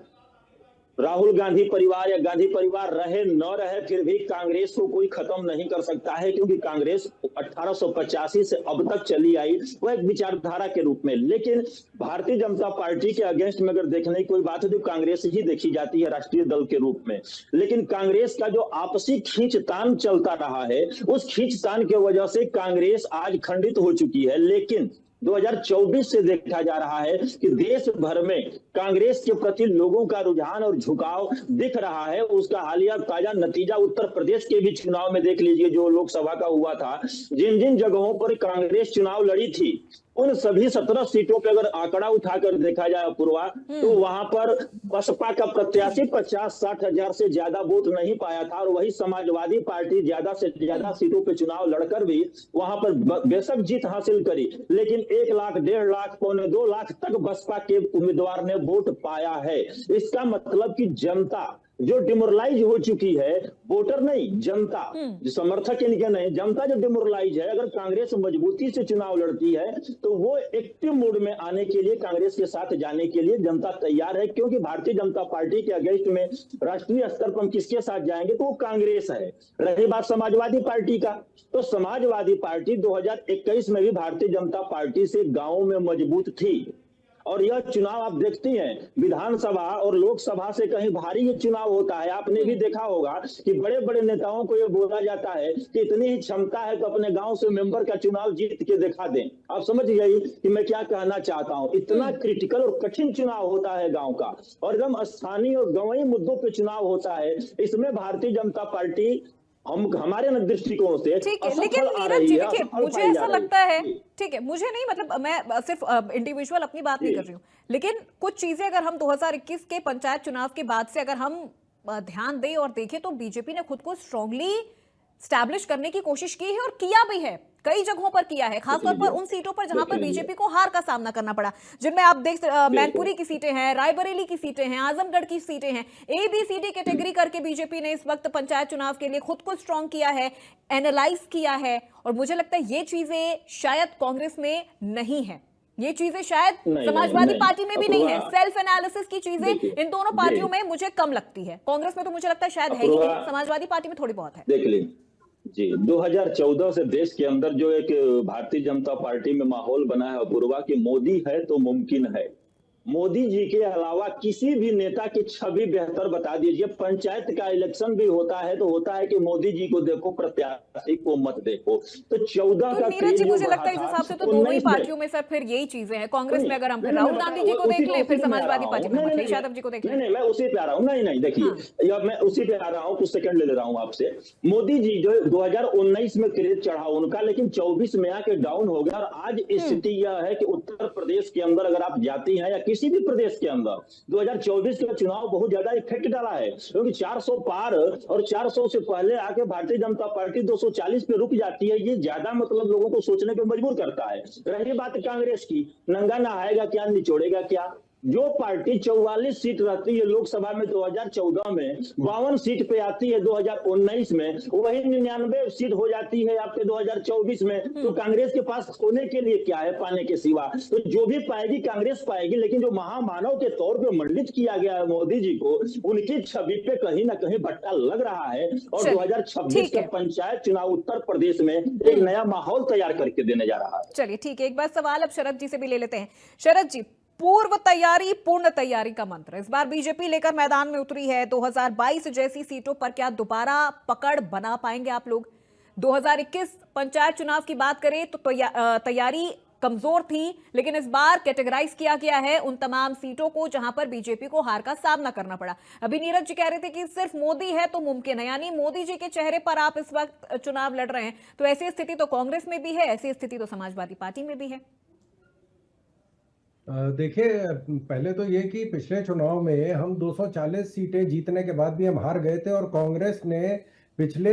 राहुल गांधी परिवार या गांधी परिवार रहे न रहे, फिर भी कांग्रेस को कोई खत्म नहीं कर सकता है, क्योंकि कांग्रेस 1885 से अब तक चली आई, वो एक विचारधारा के रूप में। लेकिन भारतीय जनता पार्टी के अगेंस्ट में अगर देखने की कोई बात है तो कांग्रेस ही देखी जाती है राष्ट्रीय दल के रूप में। लेकिन कांग्रेस का जो आपसी खींचतान चलता रहा है, उस खींचतान की वजह से कांग्रेस आज खंडित हो चुकी है। लेकिन 2024 से देखा जा रहा है कि देश भर में कांग्रेस के प्रति लोगों का रुझान और झुकाव दिख रहा है। उसका हालिया ताजा नतीजा उत्तर प्रदेश के भी चुनाव में देख लीजिए, जो लोकसभा का हुआ था। जिन जिन जगहों पर कांग्रेस चुनाव लड़ी थी उन सभी 17 सीटों पर अगर आंकड़ा उठाकर देखा जाए पूर्वा, तो वहां पर बसपा का प्रत्याशी 50-60 हजार से ज्यादा वोट नहीं पाया था, और वही समाजवादी पार्टी ज्यादा से ज्यादा सीटों पे चुनाव लड़कर भी वहां पर बेशक जीत हासिल करी। लेकिन 1 लाख, 1.5 लाख, 1.25 लाख तक बसपा के उम्मीदवार ने वोट पाया है। इसका मतलब कि जनता जो डिमोरलाइज हो चुकी है, वोटर नहीं, जनता, जो समर्थक इनके नहीं, जनता जो डिमोरलाइज है, अगर कांग्रेस मजबूती से चुनाव लड़ती है तो वो एक्टिव मोड में आने के लिए, कांग्रेस के साथ जाने के लिए जनता तैयार है। क्योंकि भारतीय जनता पार्टी के अगेंस्ट में राष्ट्रीय स्तर पर हम किसके साथ जाएंगे तो वो कांग्रेस है। रही बात समाजवादी पार्टी का, तो समाजवादी पार्टी 2021 में भी भारतीय जनता पार्टी से गांवों में मजबूत थी, और यह चुनाव आप देखती हैं विधानसभा और लोकसभा से कहीं भारी ये चुनाव होता है। आपने भी देखा होगा कि बड़े बड़े नेताओं को ये बोला जाता है कि इतनी ही क्षमता है तो अपने गांव से मेंबर का चुनाव जीत के दिखा दें। आप समझ गई कि मैं क्या कहना चाहता हूं। इतना क्रिटिकल और कठिन चुनाव होता है गांव का, और एकदम स्थानीय और गांवी मुद्दों पर चुनाव होता है। इसमें भारतीय जनता पार्टी हम हमारे दृष्टिकोण से ठीक है, असफल लेकिन आ नीरज रही जी है, देखिए असफल मुझे पाई जा ऐसा रही लगता है, जी। ठीक है, मुझे नहीं मतलब मैं सिर्फ इंडिविजुअल अपनी बात नहीं जी। कर रही हूँ, लेकिन कुछ चीजें अगर हम 2021 के पंचायत चुनाव के बाद से अगर हम ध्यान दें और देखें तो बीजेपी ने खुद को स्ट्रांगली स्टैब्लिश करने की कोशिश की है और किया भी है, कई जगहों पर किया है, खासतौर पर उन सीटों पर जहां देख पर लीजिए। बीजेपी को हार का सामना करना पड़ा, जिनमें आप देख बिल्कुल। मैनपुरी की सीटें हैं, रायबरेली की सीटें हैं, आजमगढ़ की सीटें हैं, ABCD कैटेगरी करके बीजेपी ने इस वक्त पंचायत चुनाव के लिए खुद को स्ट्रांग किया है, एनालाइज किया है, और मुझे लगता है ये चीजें शायद कांग्रेस में नहीं है, ये चीजें शायद नहीं, समाजवादी नहीं, पार्टी में भी नहीं है। अपूर्वा, सेल्फ एनालिसिस की चीजें देखिए, इन दोनों जी। पार्टियों में मुझे कम लगती है, कांग्रेस में तो मुझे लगता है शायद है ही अपूर्वा, नहीं, समाजवादी पार्टी में थोड़ी बहुत है। देख ली जी, 2014 से देश के अंदर जो एक भारतीय जनता पार्टी में माहौल बना है अपूर्वा कि मोदी है तो मुमकिन है। मोदी जी के अलावा किसी भी नेता की छवि बेहतर बता दीजिए। पंचायत का इलेक्शन भी होता है तो होता है कि मोदी जी को देखो, प्रत्याशी को मत देखो। तो 14 तो का नीरज जी क्रेज मुझे जो लगता है इस बढ़ा हिसाब से था, तो दोनों ही 19 में पार्टियों में सर फिर यही चीजें हैं। कांग्रेस में अगर हम फिर नहीं, राहुल नहीं, गांधी जी को उसी देख पे- लें, फिर उसी पे मैं आ समाजवादी रहा पार्टी हूं। में नहीं, अखिलेश नहीं, यादव जी को देख नहीं, लें। नहीं, मैं उसी पे आ रहा हूँ। नहीं, नहीं, देखिए, हाँ। या मैं उसी पे आ रहा हूँ, कुछ सेकंड ले रहा हूँ आपसे। मोदी जी जो 2019 में क्रेज चढ़ा उनका, लेकिन 24 में आके डाउन हो गया। और आज स्थिति यह है कि उत्तर प्रदेश के अंदर अगर आप जाती हैं या किसी भी प्रदेश के अंदर 2024 का चुनाव बहुत ज्यादा इफेक्ट डाला है, क्योंकि 400 पार और 400 से पहले आके भारतीय जनता पार्टी 240 पे रुक जाती है। ये ज्यादा मतलब लोगों को सोचने पे मजबूर करता है। रही बात कांग्रेस की, नंगा नहाएगा क्या, निचोड़ेगा क्या? जो पार्टी 44 सीट रहती है लोकसभा में 2014 में, 52 सीट पे आती है 2019 में, वही 99 सीट हो जाती है आपके 2024 में। तो कांग्रेस के पास खोने के लिए क्या है पाने के सिवा? तो जो भी पाएगी कांग्रेस पाएगी, लेकिन जो महामानव के तौर पे मंडित किया गया है मोदी जी को, उनकी छवि पे कहीं ना कहीं भट्टा लग रहा है। और चलिए, 2026 ठीक का है। पंचायत चुनाव उत्तर प्रदेश में एक नया माहौल तैयार करके देने जा रहा है। चलिए ठीक है, एक बार सवाल अब शरद जी से भी ले लेते हैं। शरद जी, पूर्व तैयारी पूर्ण तैयारी का मंत्र इस बार बीजेपी लेकर मैदान में उतरी है। 2022 जैसी सीटों पर क्या दोबारा पकड़ बना पाएंगे आप लोग? 2021 पंचायत चुनाव की बात करें तो तैयारी कमजोर थी, लेकिन इस बार कैटेगराइज किया गया है उन तमाम सीटों को जहां पर बीजेपी को हार का सामना करना पड़ा। अभी नीरज जी कह रहे थे कि सिर्फ मोदी है तो मुमकिन है, यानी मोदी जी के चेहरे पर आप इस वक्त चुनाव लड़ रहे हैं, तो ऐसी स्थिति तो कांग्रेस में भी है, ऐसी स्थिति तो समाजवादी पार्टी में भी है। देखिए, पहले तो ये कि पिछले चुनाव में हम 240 सीटें जीतने के बाद भी हम हार गए थे, और कांग्रेस ने पिछले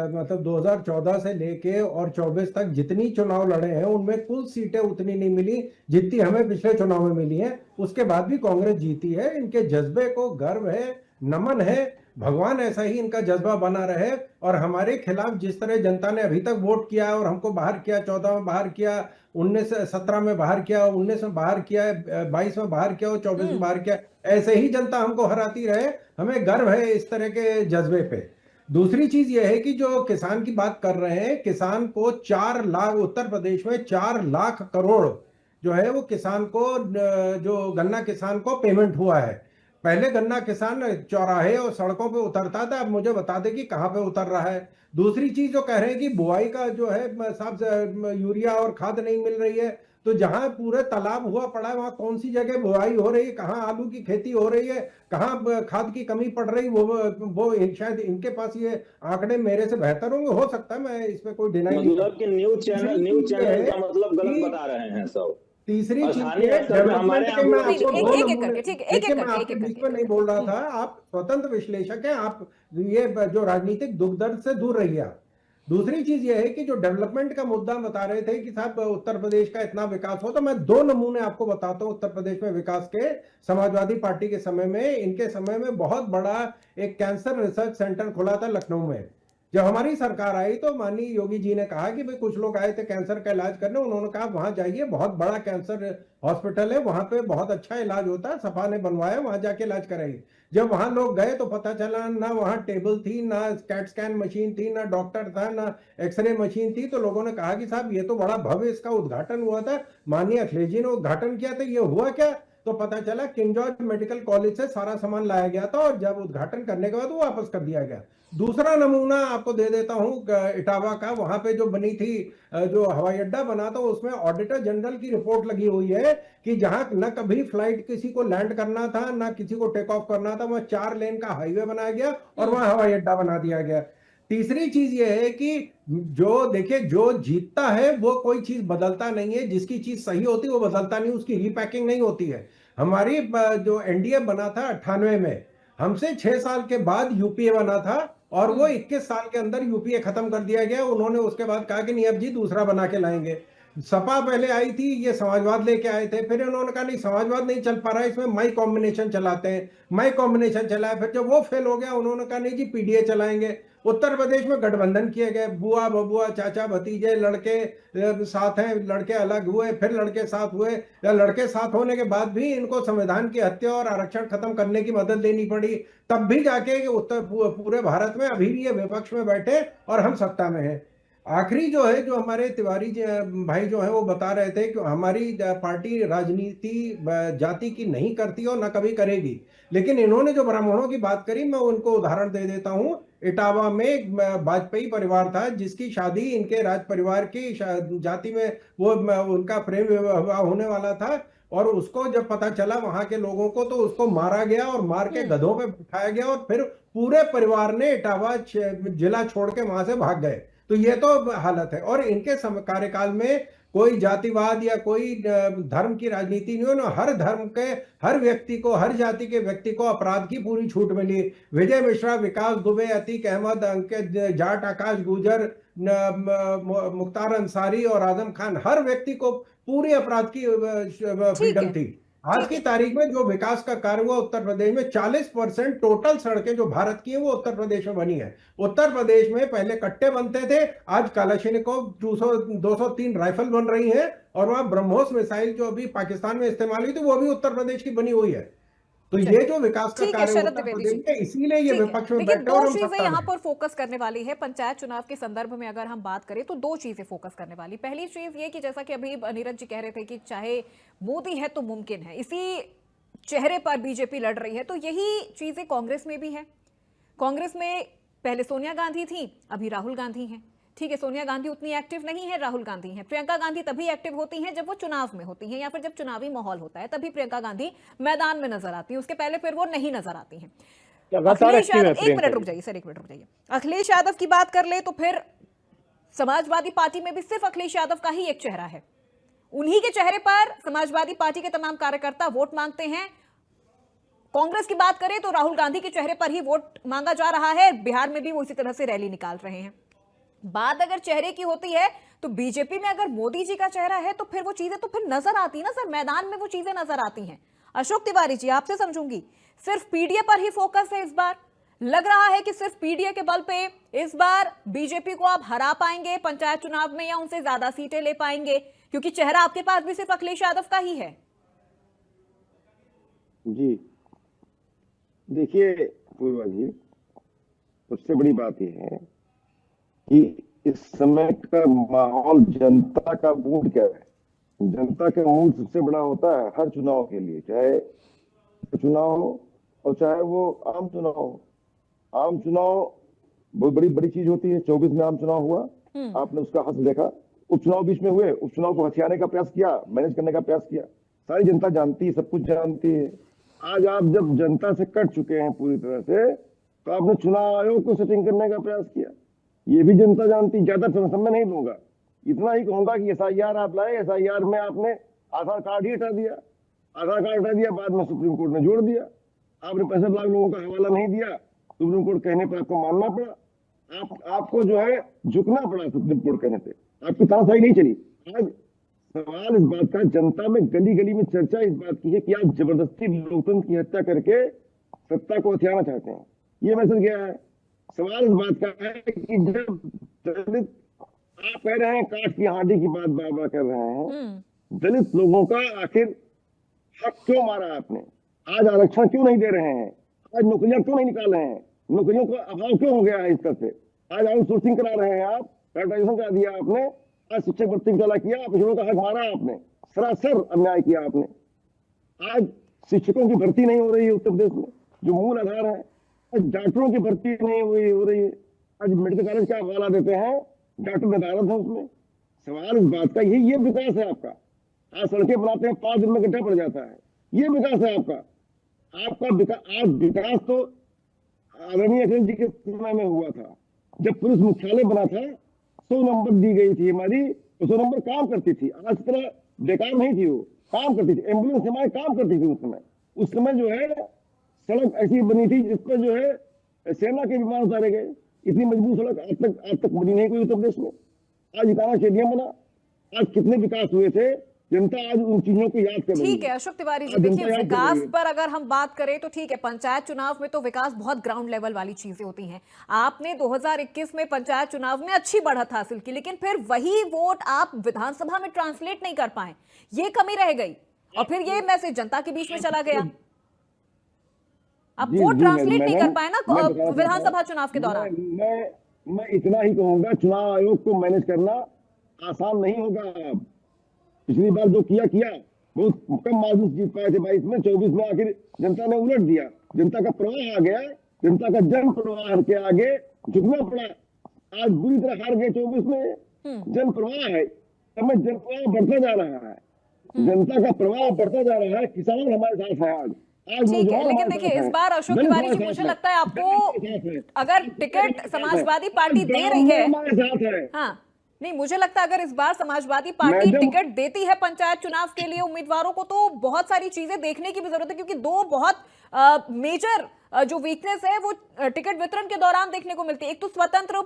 मतलब 2014 से लेके और 24 तक जितनी चुनाव लड़े हैं उनमें कुल सीटें उतनी नहीं मिली जितनी हमें पिछले चुनाव में मिली हैं। उसके बाद भी कांग्रेस जीती है। इनके जज्बे को गर्व है, नमन है, भगवान ऐसा ही इनका जज्बा बना रहे। और हमारे खिलाफ जिस तरह जनता ने अभी तक वोट किया और हमको बाहर किया, 14 में बाहर किया, 17 में बाहर किया, 19 में बाहर किया, 22 में बाहर किया और 24 में बाहर किया, ऐसे ही जनता हमको हराती रहे। हमें गर्व है इस तरह के जज्बे पे। दूसरी चीज यह है कि जो किसान की बात कर रहे हैं, किसान को 4 लाख, उत्तर प्रदेश में 4 लाख करोड़ जो है वो किसान को, जो गन्ना किसान को पेमेंट हुआ है। पहले गन्ना किसान चौराहे और सड़कों पे उतरता था, अब मुझे बता दे कि कहाँ पे उतर रहा है। दूसरी चीज जो कह रहे हैं कि बुआई का जो है साहब यूरिया और खाद नहीं मिल रही है, तो जहां पूरे तालाब हुआ पड़ा है वहां कौन सी जगह बुआई हो रही है, कहाँ आलू की खेती हो रही है, कहाँ खाद की कमी पड़ रही, वो शायद इनके पास ये आंकड़े मेरे से बेहतर होंगे, हो सकता है, मैं इसमें कोई डिनाई नहीं। मतलब कि न्यूज चैनल का मतलब गलत बता रहे हैं सब। तीसरी चीज स्थानीय स्तर पे हमारे डेवलपमेंट के मैं आपको एक- दो एक- एक नमूने, करके, ठीक है, एक- देखिए एक मैं करके, आपके एक- बीच एक- में नहीं बोल रहा था, आप स्वतंत्र विश्लेषक हैं, आप ये जो राजनीतिक दुख दर्द से दूर रहिए आप। दूसरी चीज ये है कि जो डेवलपमेंट का मुद्दा बता रहे थे कि साहब उत्तर प्रदेश का इतना विकास हो, तो मैं 2 नमूने आपको बताता हूं उत्तर प्रदेश में विकास के। समाजवादी पार्टी के समय में, इनके समय में बहुत बड़ा एक कैंसर रिसर्च सेंटर खुला था लखनऊ में। जब हमारी सरकार आई तो माननीय योगी जी ने कहा कि भाई कुछ लोग आए थे कैंसर का इलाज करने, उन्होंने कहा वहां जाइए, बहुत बड़ा कैंसर हॉस्पिटल है, वहां पे बहुत अच्छा इलाज होता है, सपा ने बनवाया, वहां जाके इलाज कराइए। जब वहां लोग गए तो पता चला ना वहां टेबल थी, ना कैट स्कैन मशीन थी, ना डॉक्टर था, ना एक्सरे मशीन थी। तो लोगों ने कहा कि साहब ये तो बड़ा भव्य इसका उद्घाटन हुआ था, माननीय अखिलेश जी ने उद्घाटन किया था, ये हुआ क्या? तो पता चला किंग जॉर्ज मेडिकल कॉलेज से सारा सामान लाया गया था, और जब उद्घाटन करने के बाद वो वापस कर दिया गया। दूसरा नमूना आपको दे देता हूं इटावा का, वहां पे जो बनी थी, जो हवाई अड्डा बना था, उसमें ऑडिटर जनरल की रिपोर्ट लगी हुई है कि जहां न कभी फ्लाइट किसी को लैंड करना था, ना किसी को टेक ऑफ करना था, वहां 4 लेन का हाईवे बनाया गया और वहां हवाई अड्डा बना दिया गया। तीसरी चीज ये है कि जो देखिए जो जीतता है वो कोई चीज बदलता नहीं है, जिसकी चीज सही होती है वो बदलता नहीं, उसकी रीपैकिंग नहीं होती है। हमारी जो एनडीए बना था 98 में, हमसे 6 साल के बाद यूपीए बना था और वो 21 साल के अंदर यूपीए खत्म कर दिया गया। उन्होंने उसके बाद कहा कि नहीं अब जी दूसरा बना के लाएंगे। सपा पहले आई थी, ये समाजवाद लेके आए थे, फिर इन्होंने कहा नहीं समाजवाद नहीं चल पा रहा है, इसमें माई कॉम्बिनेशन चलाते हैं, माई कॉम्बिनेशन चलाया। फिर जब वो फेल हो गया उन्होंने कहा नहीं जी पीडीए चलाएंगे। उत्तर प्रदेश में गठबंधन किए गए, बुआ बबुआ चाचा भतीजे लड़के साथ हैं, लड़के अलग हुए, फिर लड़के साथ हुए। लड़के साथ होने के बाद भी इनको संविधान की हत्या और आरक्षण खत्म करने की मदद लेनी पड़ी, तब भी जाके उत्तर पूरे भारत में अभी भी ये विपक्ष में बैठे और हम सत्ता में हैं। आखिरी जो है, जो हमारे तिवारी भाई जो है वो बता रहे थे कि हमारी पार्टी राजनीति जाति की नहीं करती और न कभी करेगी, लेकिन इन्होंने जो ब्राह्मणों की बात करी मैं उनको उदाहरण दे देता हूं। इटावा में एक वाजपेयी परिवार था जिसकी शादी इनके राज परिवार की जाति में वो उनका प्रेम विवाह होने वाला था, और उसको जब पता चला वहां के लोगों को तो उसको मारा गया और मार के गधों पे बिठाया गया और फिर पूरे परिवार ने इटावा जिला छोड़ के वहां से भाग गए। तो ये तो हालत है। और इनके कार्यकाल में कोई जातिवाद या कोई धर्म की राजनीति नहीं हो, हर धर्म के हर व्यक्ति को, हर जाति के व्यक्ति को अपराध की पूरी छूट मिली। विजय मिश्रा, विकास दुबे, अतीक अहमद, अंकित जाट, आकाश गुजर, मुख्तार अंसारी और आजम खान, हर व्यक्ति को पूरी अपराध की फ्रीडम थी। आज की तारीख में जो विकास का कार्य हुआ उत्तर प्रदेश में, 40% टोटल सड़कें जो भारत की है वो उत्तर प्रदेश में बनी है। उत्तर प्रदेश में पहले कट्टे बनते थे, आज कलाशिनिकोव 203 राइफल बन रही है, और वहां ब्रह्मोस मिसाइल जो अभी पाकिस्तान में इस्तेमाल हुई थी वो भी उत्तर प्रदेश की बनी हुई है। तो ये जो विकास का कार्य उत्तर प्रदेश में, इसीलिए ये विपक्ष में बैठे और हम चीजें यहाँ पर फोकस करने वाली है। पंचायत चुनाव के संदर्भ में अगर हम बात करें तो दो चीजें फोकस करने वाली। पहली चीज ये कि जैसा कि अभी नीरज जी कह रहे थे कि चाहे मोदी है तो मुमकिन है, इसी चेहरे पर बीजेपी लड़ रही है, तो यही चीजें कांग्रेस में भी है। कांग्रेस में पहले सोनिया गांधी थी, अभी राहुल गांधी हैं। ठीक है, सोनिया गांधी उतनी एक्टिव नहीं है, राहुल गांधी हैं। प्रियंका गांधी तभी एक्टिव होती हैं जब वो चुनाव में होती हैं या फिर जब चुनावी माहौल होता है, तभी प्रियंका गांधी मैदान में नजर आती है, उसके पहले फिर वो नहीं नजर आती हैं। अखिलेश यादव, एक मिनट रुक जाइए सर, एक मिनट रुक जाइए। अखिलेश यादव की बात कर ले तो फिर समाजवादी पार्टी में भी सिर्फ अखिलेश यादव का ही एक चेहरा है, उन्हीं के चेहरे पर समाजवादी पार्टी के तमाम कार्यकर्ता वोट मांगते हैं। कांग्रेस की बात करें तो राहुल गांधी के चेहरे पर ही वोट मांगा जा रहा है, बिहार में भी वो इसी तरह से रैली निकाल रहे हैं। बात अगर चेहरे की होती है तो बीजेपी में अगर मोदी जी का चेहरा है तो फिर वो चीजें तो फिर नजर आती ना सर, मैदान में वो चीजें नजर आती हैं। अशोक तिवारी जी, आपसे समझूंगी, सिर्फ पीडीए पर ही फोकस है इस बार? लग रहा है कि सिर्फ पीडीए के बल पे इस बार बीजेपी को आप हरा पाएंगे पंचायत चुनाव में, या उनसे ज्यादा सीटें ले पाएंगे, क्योंकि चेहरा आपके पास भी सिर्फ अखिलेश यादव का ही है? जी देखिए पूर्वा जी, सबसे बड़ी बात यह है कि इस समय का माहौल, जनता का मूड क्या है। जनता का मूड सबसे बड़ा होता है हर चुनाव के लिए, चाहे चुनाव हो और चाहे वो आम चुनाव हो। आम चुनाव बहुत बड़ी चीज होती है। 24 में आम चुनाव हुआ, आपने उसका हद देखा। उपचुनाव बीच में हुए, उपचुनाव को हथियाने का प्रयास किया, मैनेज करने का प्रयास किया। सारी जनता जानती है, सब कुछ जानती है। आज आप जब जनता से कट चुके हैं पूरी तरह से, तो आपने चुनाव आयोग को सेटिंग करने का प्रयास किया, ये भी जनता जानती। ज्यादा समय नहीं लूंगा, इतना ही कहूंगा कि SIR आप लाए, SIR में आपने आधार कार्ड ही हटा दिया, आधार कार्ड हटा दिया, बाद में सुप्रीम कोर्ट ने जोड़ दिया। आपने 65 लाख लोगों का हवाला नहीं दिया, सुप्रीम कोर्ट कहने पर आपको मानना पड़ा। आपको जो है झुकना पड़ा सुप्रीम कोर्ट कहने पे, आपकी तानाशाही नहीं चली। आज सवाल इस बात का, जनता में गली गली में चर्चा इस बात की है कि आप जबरदस्ती लोकतंत्र की हत्या करके सत्ता को हथियाना चाहते हैं। ये मैसेज गया है। सवाल इस बात का है कि जब दलित, आप कह रहे हैं काट की हांडी की बात बार बार कर रहे हैं, दलित लोगों का आखिर हक क्यों मारा आपने? आज आरक्षण क्यों नहीं दे रहे हैं? आज नौकरियां क्यों नहीं निकाल रहे हैं? नौकरियों का अभाव क्यों हो गया है इस तरह से? आज आउटसोर्सिंग करा रहे हैं आप, प्राइवेटाइजेशन करा दिया आपने, आज शिक्षक भर्ती घोटाला किया, पिछड़ों का हक मारा आपने, सरासर अन्याय किया आपने। आज शिक्षकों की भर्ती नहीं हो रही है उत्तर प्रदेश में, जो मूल आधार है। आज डॉक्टरों की भर्ती नहीं हो रही है। आज मेडिकल कॉलेज का हवाला देते हैं, डॉक्टर नदारत है उसमें। सवाल इस बात का, ये विकास है आपका। आज सड़कें बनाते हैं, 5 दिन में गड्ढा पड़ जाता है, ये विकास है आपका। आपका विकास तो आदरणीय अखिलेश जी के समय में हुआ था, जब पुलिस मुख्यालय बना था 100 नंबर दी गई थी हमारी, 100 नंबर काम करती थी, आज की तरह बेकार नहीं थी, वो काम करती थी, एम्बुलेंस हमारे काम करती थी उस समय जो है सड़क ऐसी बनी थी जिस पर जो है सेना के विमान उतारे गए। इतनी मजबूत सड़क आज तक बनी नहीं कोई उत्तर प्रदेश में। आज इटाना स्टेडियम बना, आज कितने विकास हुए थे, जनता आज उन चीजों को याद कर रही है। ठीक है अशोक तिवारी जी, देखिए विकास पर अगर हम बात करें तो ठीक है, पंचायत चुनाव में तो विकास बहुत ग्राउंड लेवल वाली चीजें होती हैं। आपने 2021 में पंचायत चुनाव में अच्छी बढ़त हासिल की, लेकिन फिर वही वोट आप विधानसभा में ट्रांसलेट नहीं कर पाए, ये कमी रह गई और फिर ये मैसेज जनता के बीच में चला गया। आप वोट ट्रांसलेट नहीं कर पाए ना विधानसभा चुनाव के दौरान। मैं इतना ही कहूंगा, चुनाव आयोग को मैनेज करना आसान नहीं होगा। पिछली बार जो किया बहुत कम मार्जिन जीत पाए थे 22 में, 24 में आखिर जनता ने उलट दिया, जनता का प्रवाह आ गया, जनता का जन प्रवाह के आगे झुकना पड़ा। आज बुरी तरह हार गए 24 में। जन प्रवाह है, समय जन प्रवाह बढ़ता जा रहा है, जनता का प्रवाह बढ़ता जा रहा है, किसान हमारे साथ है आज। ठीक है, लेकिन देखिए इस बार अशोक तिवारी जी मुझे लगता है आपको अगर टिकट समाजवादी पार्टी दे रही है, हाँ नहीं मुझे लगता है अगर इस बार समाजवादी पार्टी टिकट देती है पंचायत चुनाव के लिए उम्मीदवारों को, तो बहुत सारी चीजें देखने की भी जरूरत है, क्योंकि दो बहुत मेजर जो वीकनेस है वो टिकट वितरण के दौरान देखने को मिलती है। एक तो स्वतंत्र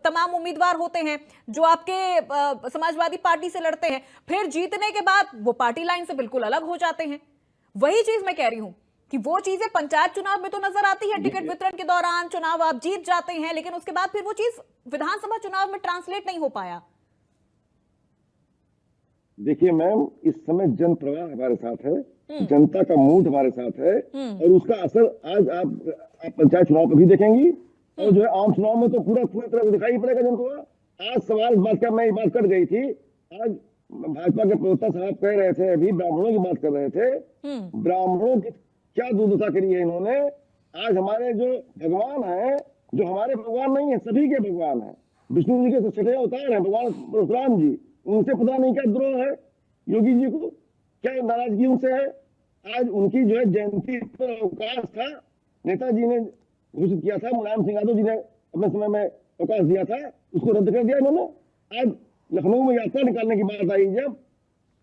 तमाम उम्मीदवार होते हैं जो आपके समाजवादी पार्टी से लड़ते हैं, फिर जीतने के बाद वो पार्टी लाइन से बिल्कुल अलग हो जाते हैं। वही चीज मैं कह रही हूं कि वो चीजें पंचायत चुनाव में तो नजर आती है, टिकट वितरण के दौरान चुनाव आप जीत जाते हैं, लेकिन उसके बाद फिर वो चीज विधानसभा चुनाव में ट्रांसलेट नहीं हो पाया। देखिए मैम, इस समय जन प्रवाह हमारे साथ है, जनता का मूड हमारे साथ है, और उसका असर आज आप पंचायत चुनाव पर भी देखेंगी, और जो है आम चुनाव में तो पूरी तरह से दिखाई पड़ेगा जनता। आज सवाल बात का मैं बात कर गई थी, आज भाजपा के प्रवक्ता साहब कह रहे थे, अभी ब्राह्मणों की बात कर रहे थे, ब्राह्मणों की क्या दुर्दशा करी है इन्होंने। आज हमारे जो भगवान है, जो हमारे भगवान नहीं है, सभी के भगवान है, विष्णु जी के छठे अवतार है भगवान परशुराम जी, उनसे पता नहीं क्या द्रोह है योगी जी को, क्या नाराजगी उनसे है। आज उनकी जो है जयंती पर अवकाश था, नेताजी ने घोषित किया था, मुलायम सिंह यादव जी ने अपने समय में अवकाश दिया था, उसको रद्द कर दिया इन्होंने। आज लखनऊ में यात्रा निकालने की बात आई, जब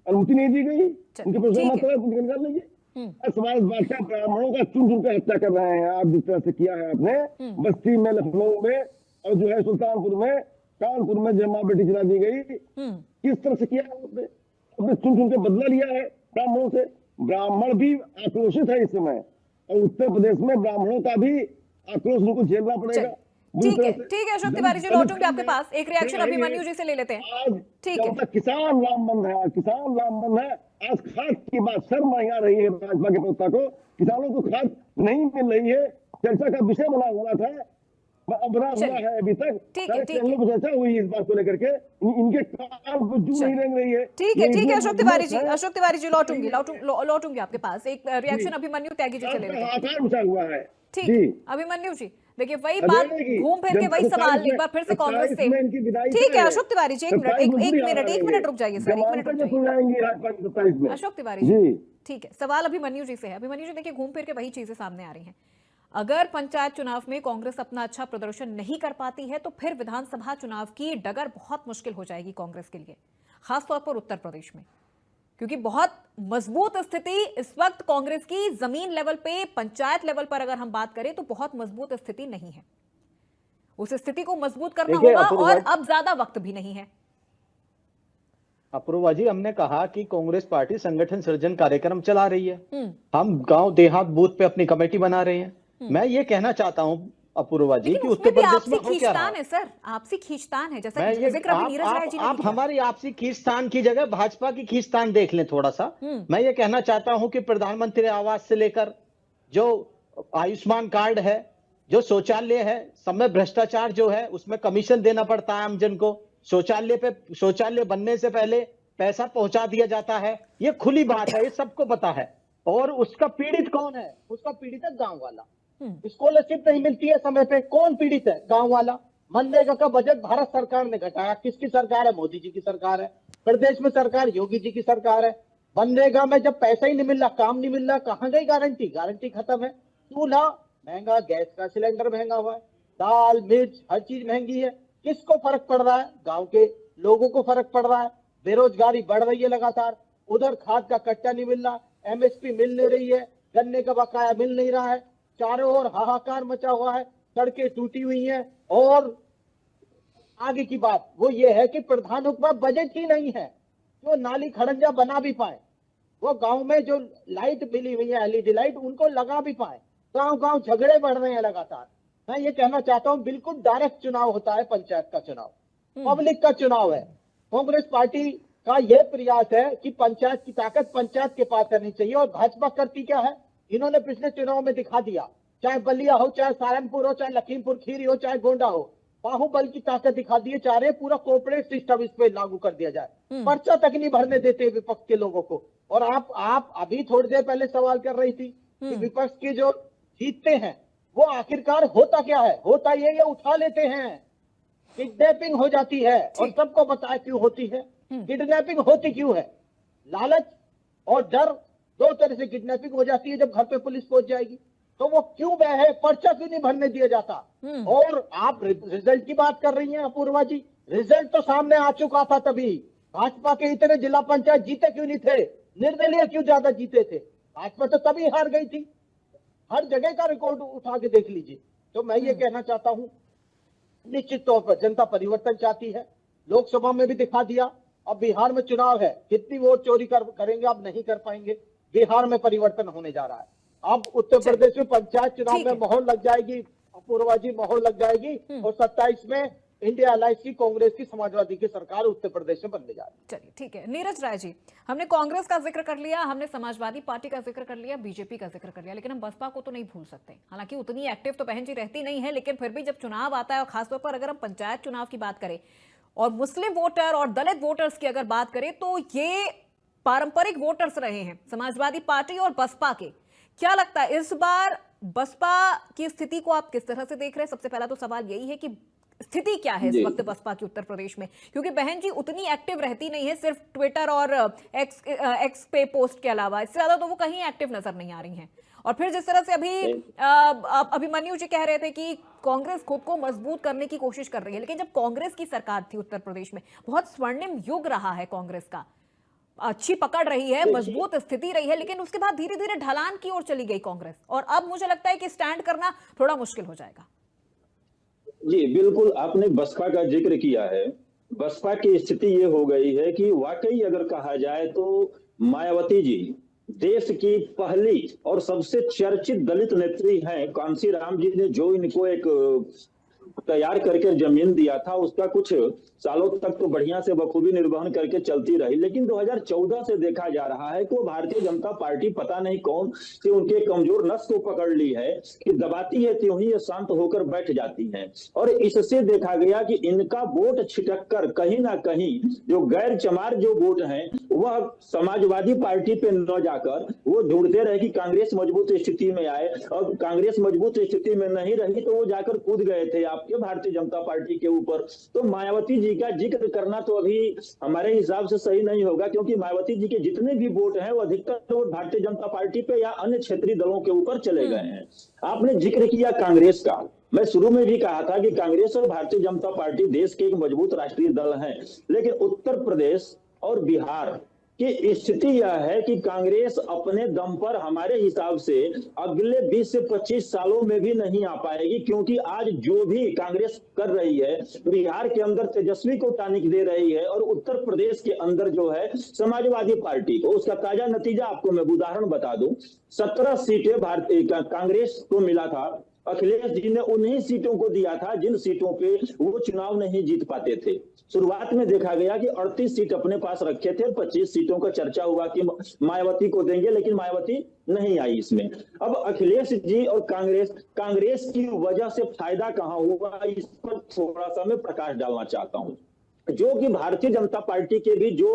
अनुमति नहीं दी गई उनके प्रोग्राम निकालने की। समाज बादशाह ब्राह्मणों का चुन चुन कर हत्या कर रहे हैं आप, जिस तरह से किया है आपने बस्ती में, लखनऊ में, और जो है सुल्तानपुर में, कानपुर में जब माँ बेटी जला दी गई, किस तरह से किया है आपने चुन चुन के बदला लिया है ब्राह्मणों से। ब्राह्मण भी आक्रोशित है इस समय, और उत्तर प्रदेश में ब्राह्मणों का भी आक्रोश उनको झेलना पड़ेगा। ठीक है अशोक तिवारी जी, लौटूंगे आपके पास, एक रिएक्शन अभिमन्यु जी से ले लेते हैं। ठीक है, किसान लामबंद है, किसान लामबंद है। आज खाद की बात शर्म नहीं आ रही है भाजपा के प्रवक्ता को, किसानों को खाद नहीं मिल रही है, चर्चा का विषय बना हुआ था, बना हुआ है अभी तक, चर्चा हुई इस बात को लेकर के, इनके कान को जू नहीं रेंग रही है। ठीक है अशोक तिवारी जी लौटूंगी आपके पास, एक रिएक्शन अभिमन्यु त्यागी जी से ले लेते हैं। आकार ऊंचा हुआ है। ठीक अभिमन्यु जी, देखिए वही बात घूम फिर के वही सवाल एक बार फिर से कांग्रेस से। ठीक है अशोक तिवारी जी, एक मिनट रुक जाइए सर, 1 मिनट रुक जाइए अशोक तिवारी जी। ठीक है, सवाल अभिमन्यु जी से है। अभिमन्यु जी देखिए, घूम फिर के वही चीजें सामने आ रही हैं। अगर पंचायत चुनाव में कांग्रेस अपना अच्छा प्रदर्शन नहीं कर पाती है तो फिर विधानसभा चुनाव की डगर बहुत मुश्किल हो जाएगी कांग्रेस के लिए, खासतौर पर उत्तर प्रदेश में, क्योंकि बहुत मजबूत स्थिति इस वक्त कांग्रेस की जमीन लेवल पे, पंचायत लेवल पर अगर हम बात करें तो बहुत मजबूत स्थिति नहीं है। उस स्थिति को मजबूत करना होगा और अब ज्यादा वक्त भी नहीं है। अपूर्वा जी, हमने कहा कि कांग्रेस पार्टी संगठन सृजन कार्यक्रम चला रही है, हम गांव देहात बूथ पे अपनी कमेटी बना रहे हैं। मैं ये कहना चाहता हूं अपूर्वा जी कि उत्तर प्रदेश में हो क्या रहा है सर, आपसी खींचतान है, जैसा जिक्र अभी नीरज राय जी ने आप हमारी आपसी खींचतान की जगह भाजपा की खींचतान देख लें थोड़ा सा। मैं ये कहना चाहता हूं कि प्रधानमंत्री आवास से लेकर जो आयुष्मान कार्ड है, जो शौचालय है, सब में भ्रष्टाचार जो है, उसमें कमीशन देना पड़ता है आमजन को, शौचालय बनने से पहले पैसा पहुंचा दिया जाता है, ये खुली बात है, ये सबको पता है। और उसका पीड़ित कौन है? उसका पीड़ित है गांव वाला। स्कॉलरशिप नहीं मिलती है समय पे, कौन पीड़ित है? गांव वाला। मनरेगा का बजट भारत सरकार ने घटाया, किसकी सरकार है? मोदी जी की सरकार है। प्रदेश में सरकार योगी जी की सरकार है। मनरेगा में जब पैसा ही नहीं मिल रहा, काम नहीं मिल रहा, कहां गई गारंटी? गारंटी खत्म है। चूल्हा महंगा, गैस का सिलेंडर महंगा हुआ है, दाल मिर्च हर चीज महंगी है। किसको फर्क पड़ रहा है? गांव के लोगों को फर्क पड़ रहा है। बेरोजगारी बढ़ रही है लगातार, उधर खाद का कट्टा नहीं मिल रहा, एमएसपी मिल नहीं रही है, गन्ने का बकाया मिल नहीं रहा है, चारों ओर हाहाकार मचा हुआ है, सड़कें टूटी हुई हैं। और आगे की बात वो ये है कि प्रधानों के पास बजट ही नहीं है जो नाली खड़ंजा बना भी पाए, वो गांव में जो लाइट मिली हुई है एलईडी लाइट उनको लगा भी पाए। गांव गांव झगड़े बढ़ रहे हैं लगातार। मैं ये कहना चाहता हूं, बिल्कुल डायरेक्ट चुनाव होता है, पंचायत का चुनाव पब्लिक का चुनाव है। कांग्रेस पार्टी का यह प्रयास है कि पंचायत की ताकत पंचायत के पास करनी चाहिए। और भाजपा करती क्या है? इन्होंने पिछले चुनाव में दिखा दिया, चाहे बलिया हो, चाहे सहारनपुर हो, चाहे लखीमपुर खीरी हो, चाहे गोंडा हो, बाहुबल की ताकत दिखा दी है। चाह रहे पूरा कॉर्पोरेट सिस्टम इस पे लागू कर दिया जाए, पर्चा तक नहीं भरने देते विपक्ष के लोगों को। और आप अभी थोड़ी देर पहले सवाल कर रही थी कि विपक्ष के जो जीतते हैं वो आखिरकार होता क्या है? होता ये उठा लेते हैं, किडनैपिंग हो जाती है। और सबको बताया क्यों होती है किडनैपिंग, होती क्यों है? लालच और डर, दो तरह से किडनैपिंग हो जाती है। जब घर पे पुलिस पहुंच जाएगी तो वो क्यों बह है, पर्चा क्यों नहीं भरने दिया जाता? और आप रिजल्ट की बात कर रही हैं अपूर्वा जी, रिजल्ट तो सामने आ चुका था। तभी भाजपा के इतने जिला पंचायत जीते क्यों नहीं थे? निर्दलीय क्यों ज्यादा जीते थे? भाजपा तो तभी हार गई थी। हर जगह का रिकॉर्ड उठा के देख लीजिए। तो मैं ये कहना चाहता हूं, निश्चित तौर पर जनता परिवर्तन चाहती है, लोकसभा में भी दिखा दिया। अब बिहार में चुनाव है, कितनी वोट चोरी करेंगे आप नहीं कर पाएंगे। बिहार में परिवर्तन होने जा रहा है। अब उत्तर प्रदेश में पंचायत चुनाव में मोहर लग जाएगी अपूर्वा जी, मोहर लग जाएगी। और 27 में इंडिया अलायंस की, कांग्रेस की, समाजवादी की सरकार उत्तर प्रदेश में बनने जा रही है। चलिए ठीक है। नीरज राय जी, हमने कांग्रेस का जिक्र कर लिया, हमने समाजवादी पार्टी का जिक्र कर लिया, बीजेपी का जिक्र कर लिया, लेकिन हम बसपा को तो नहीं भूल सकते। हालांकि उतनी एक्टिव तो बहन जी रहती नहीं है, लेकिन फिर भी जब चुनाव आता है, और खासतौर पर अगर हम पंचायत चुनाव की बात करें और मुस्लिम वोटर और दलित वोटर्स की अगर बात करें, तो ये पारंपरिक वोटर्स रहे हैं समाजवादी पार्टी और बसपा के। क्या लगता है इस बार बसपा की स्थिति को आप किस तरह से देख रहे हैं? सबसे पहला तो सवाल यही है कि स्थिति क्या है इस वक्त बसपा की उत्तर प्रदेश में, क्योंकि बहन जी उतनी एक्टिव रहती नहीं है, सिर्फ ट्विटर और एक्स पे पोस्ट के अलावा इससे ज्यादा तो वो कहीं एक्टिव नजर नहीं आ रही हैं। और फिर जिस तरह से अभिमन्यु जी कह रहे थे कि कांग्रेस खुद को मजबूत करने की कोशिश कर रही है, लेकिन जब कांग्रेस की सरकार थी उत्तर प्रदेश में, बहुत स्वर्णिम युग रहा है कांग्रेस का, अच्छी पकड़ रही है, मजबूत स्थिति रही है, लेकिन उसके बाद धीरे धीरे ढलान की ओर चली गई कांग्रेस। और अब मुझे लगता है कि स्टैंड करना थोड़ा मुश्किल हो जाएगा। जी बिल्कुल, आपने बसपा का जिक्र किया है। बसपा की स्थिति ये हो गई है कि वाकई अगर कहा जाए तो मायावती जी देश की पहली और सबसे चर्चित दलित नेत्री हैं। कांसी राम जी ने जो इनको एक तैयार करके जमीन दिया था, उसका कुछ सालों तक तो बढ़िया से बखूबी निर्वहन करके चलती रही, लेकिन 2014 से देखा जा रहा है कि वो भारतीय जनता पार्टी पता नहीं कौन से उनके कमजोर नस को पकड़ ली है कि दबाती है त्यों ही ये शांत होकर बैठ जाती हैं। और इससे देखा गया कि इनका वोट छिटक कर कहीं ना कहीं जो गैर चमार जो वोट हैं वह समाजवादी पार्टी पे न जाकर वो ढूंढते रहे कि कांग्रेस मजबूत स्थिति में आए, और कांग्रेस मजबूत स्थिति में नहीं रही तो वो जाकर कूद गए थे आपके भारतीय जनता पार्टी के ऊपर। तो मायावती जी का जिक्र करना तो अभी हमारे हिसाब से सही नहीं होगा, क्योंकि मायावती जी के जितने भी वोट हैं वो अधिकतर वोट भारतीय जनता पार्टी पे या अन्य क्षेत्रीय दलों के ऊपर चले गए हैं। आपने जिक्र किया कांग्रेस का, मैं शुरू में भी कहा था कि कांग्रेस और भारतीय जनता पार्टी देश के एक मजबूत राष्ट्रीय दल हैं, लेकिन उत्तर प्रदेश और बिहार की स्थिति यह है कि कांग्रेस अपने दम पर हमारे हिसाब से अगले 20 से 25 सालों में भी नहीं आ पाएगी, क्योंकि आज जो भी कांग्रेस कर रही है बिहार के अंदर तेजस्वी को टानिक दे रही है और उत्तर प्रदेश के अंदर जो है समाजवादी पार्टी को। उसका ताजा नतीजा आपको मैं उदाहरण बता दूं, 17 सीटें भारतीय कांग्रेस को मिला था। अखिलेश जी ने उन्हीं सीटों को दिया था जिन सीटों पे वो चुनाव नहीं जीत पाते थे। शुरुआत में देखा गया कि 38 सीट अपने पास रखे थे, 25 सीटों का चर्चा हुआ कि मायावती को देंगे, लेकिन मायावती नहीं आई इसमें। अब अखिलेश जी और कांग्रेस की वजह से फायदा कहां हुआ, इस पर थोड़ा सा मैं प्रकाश डालना चाहता हूं। जो कि भारतीय जनता पार्टी के भी जो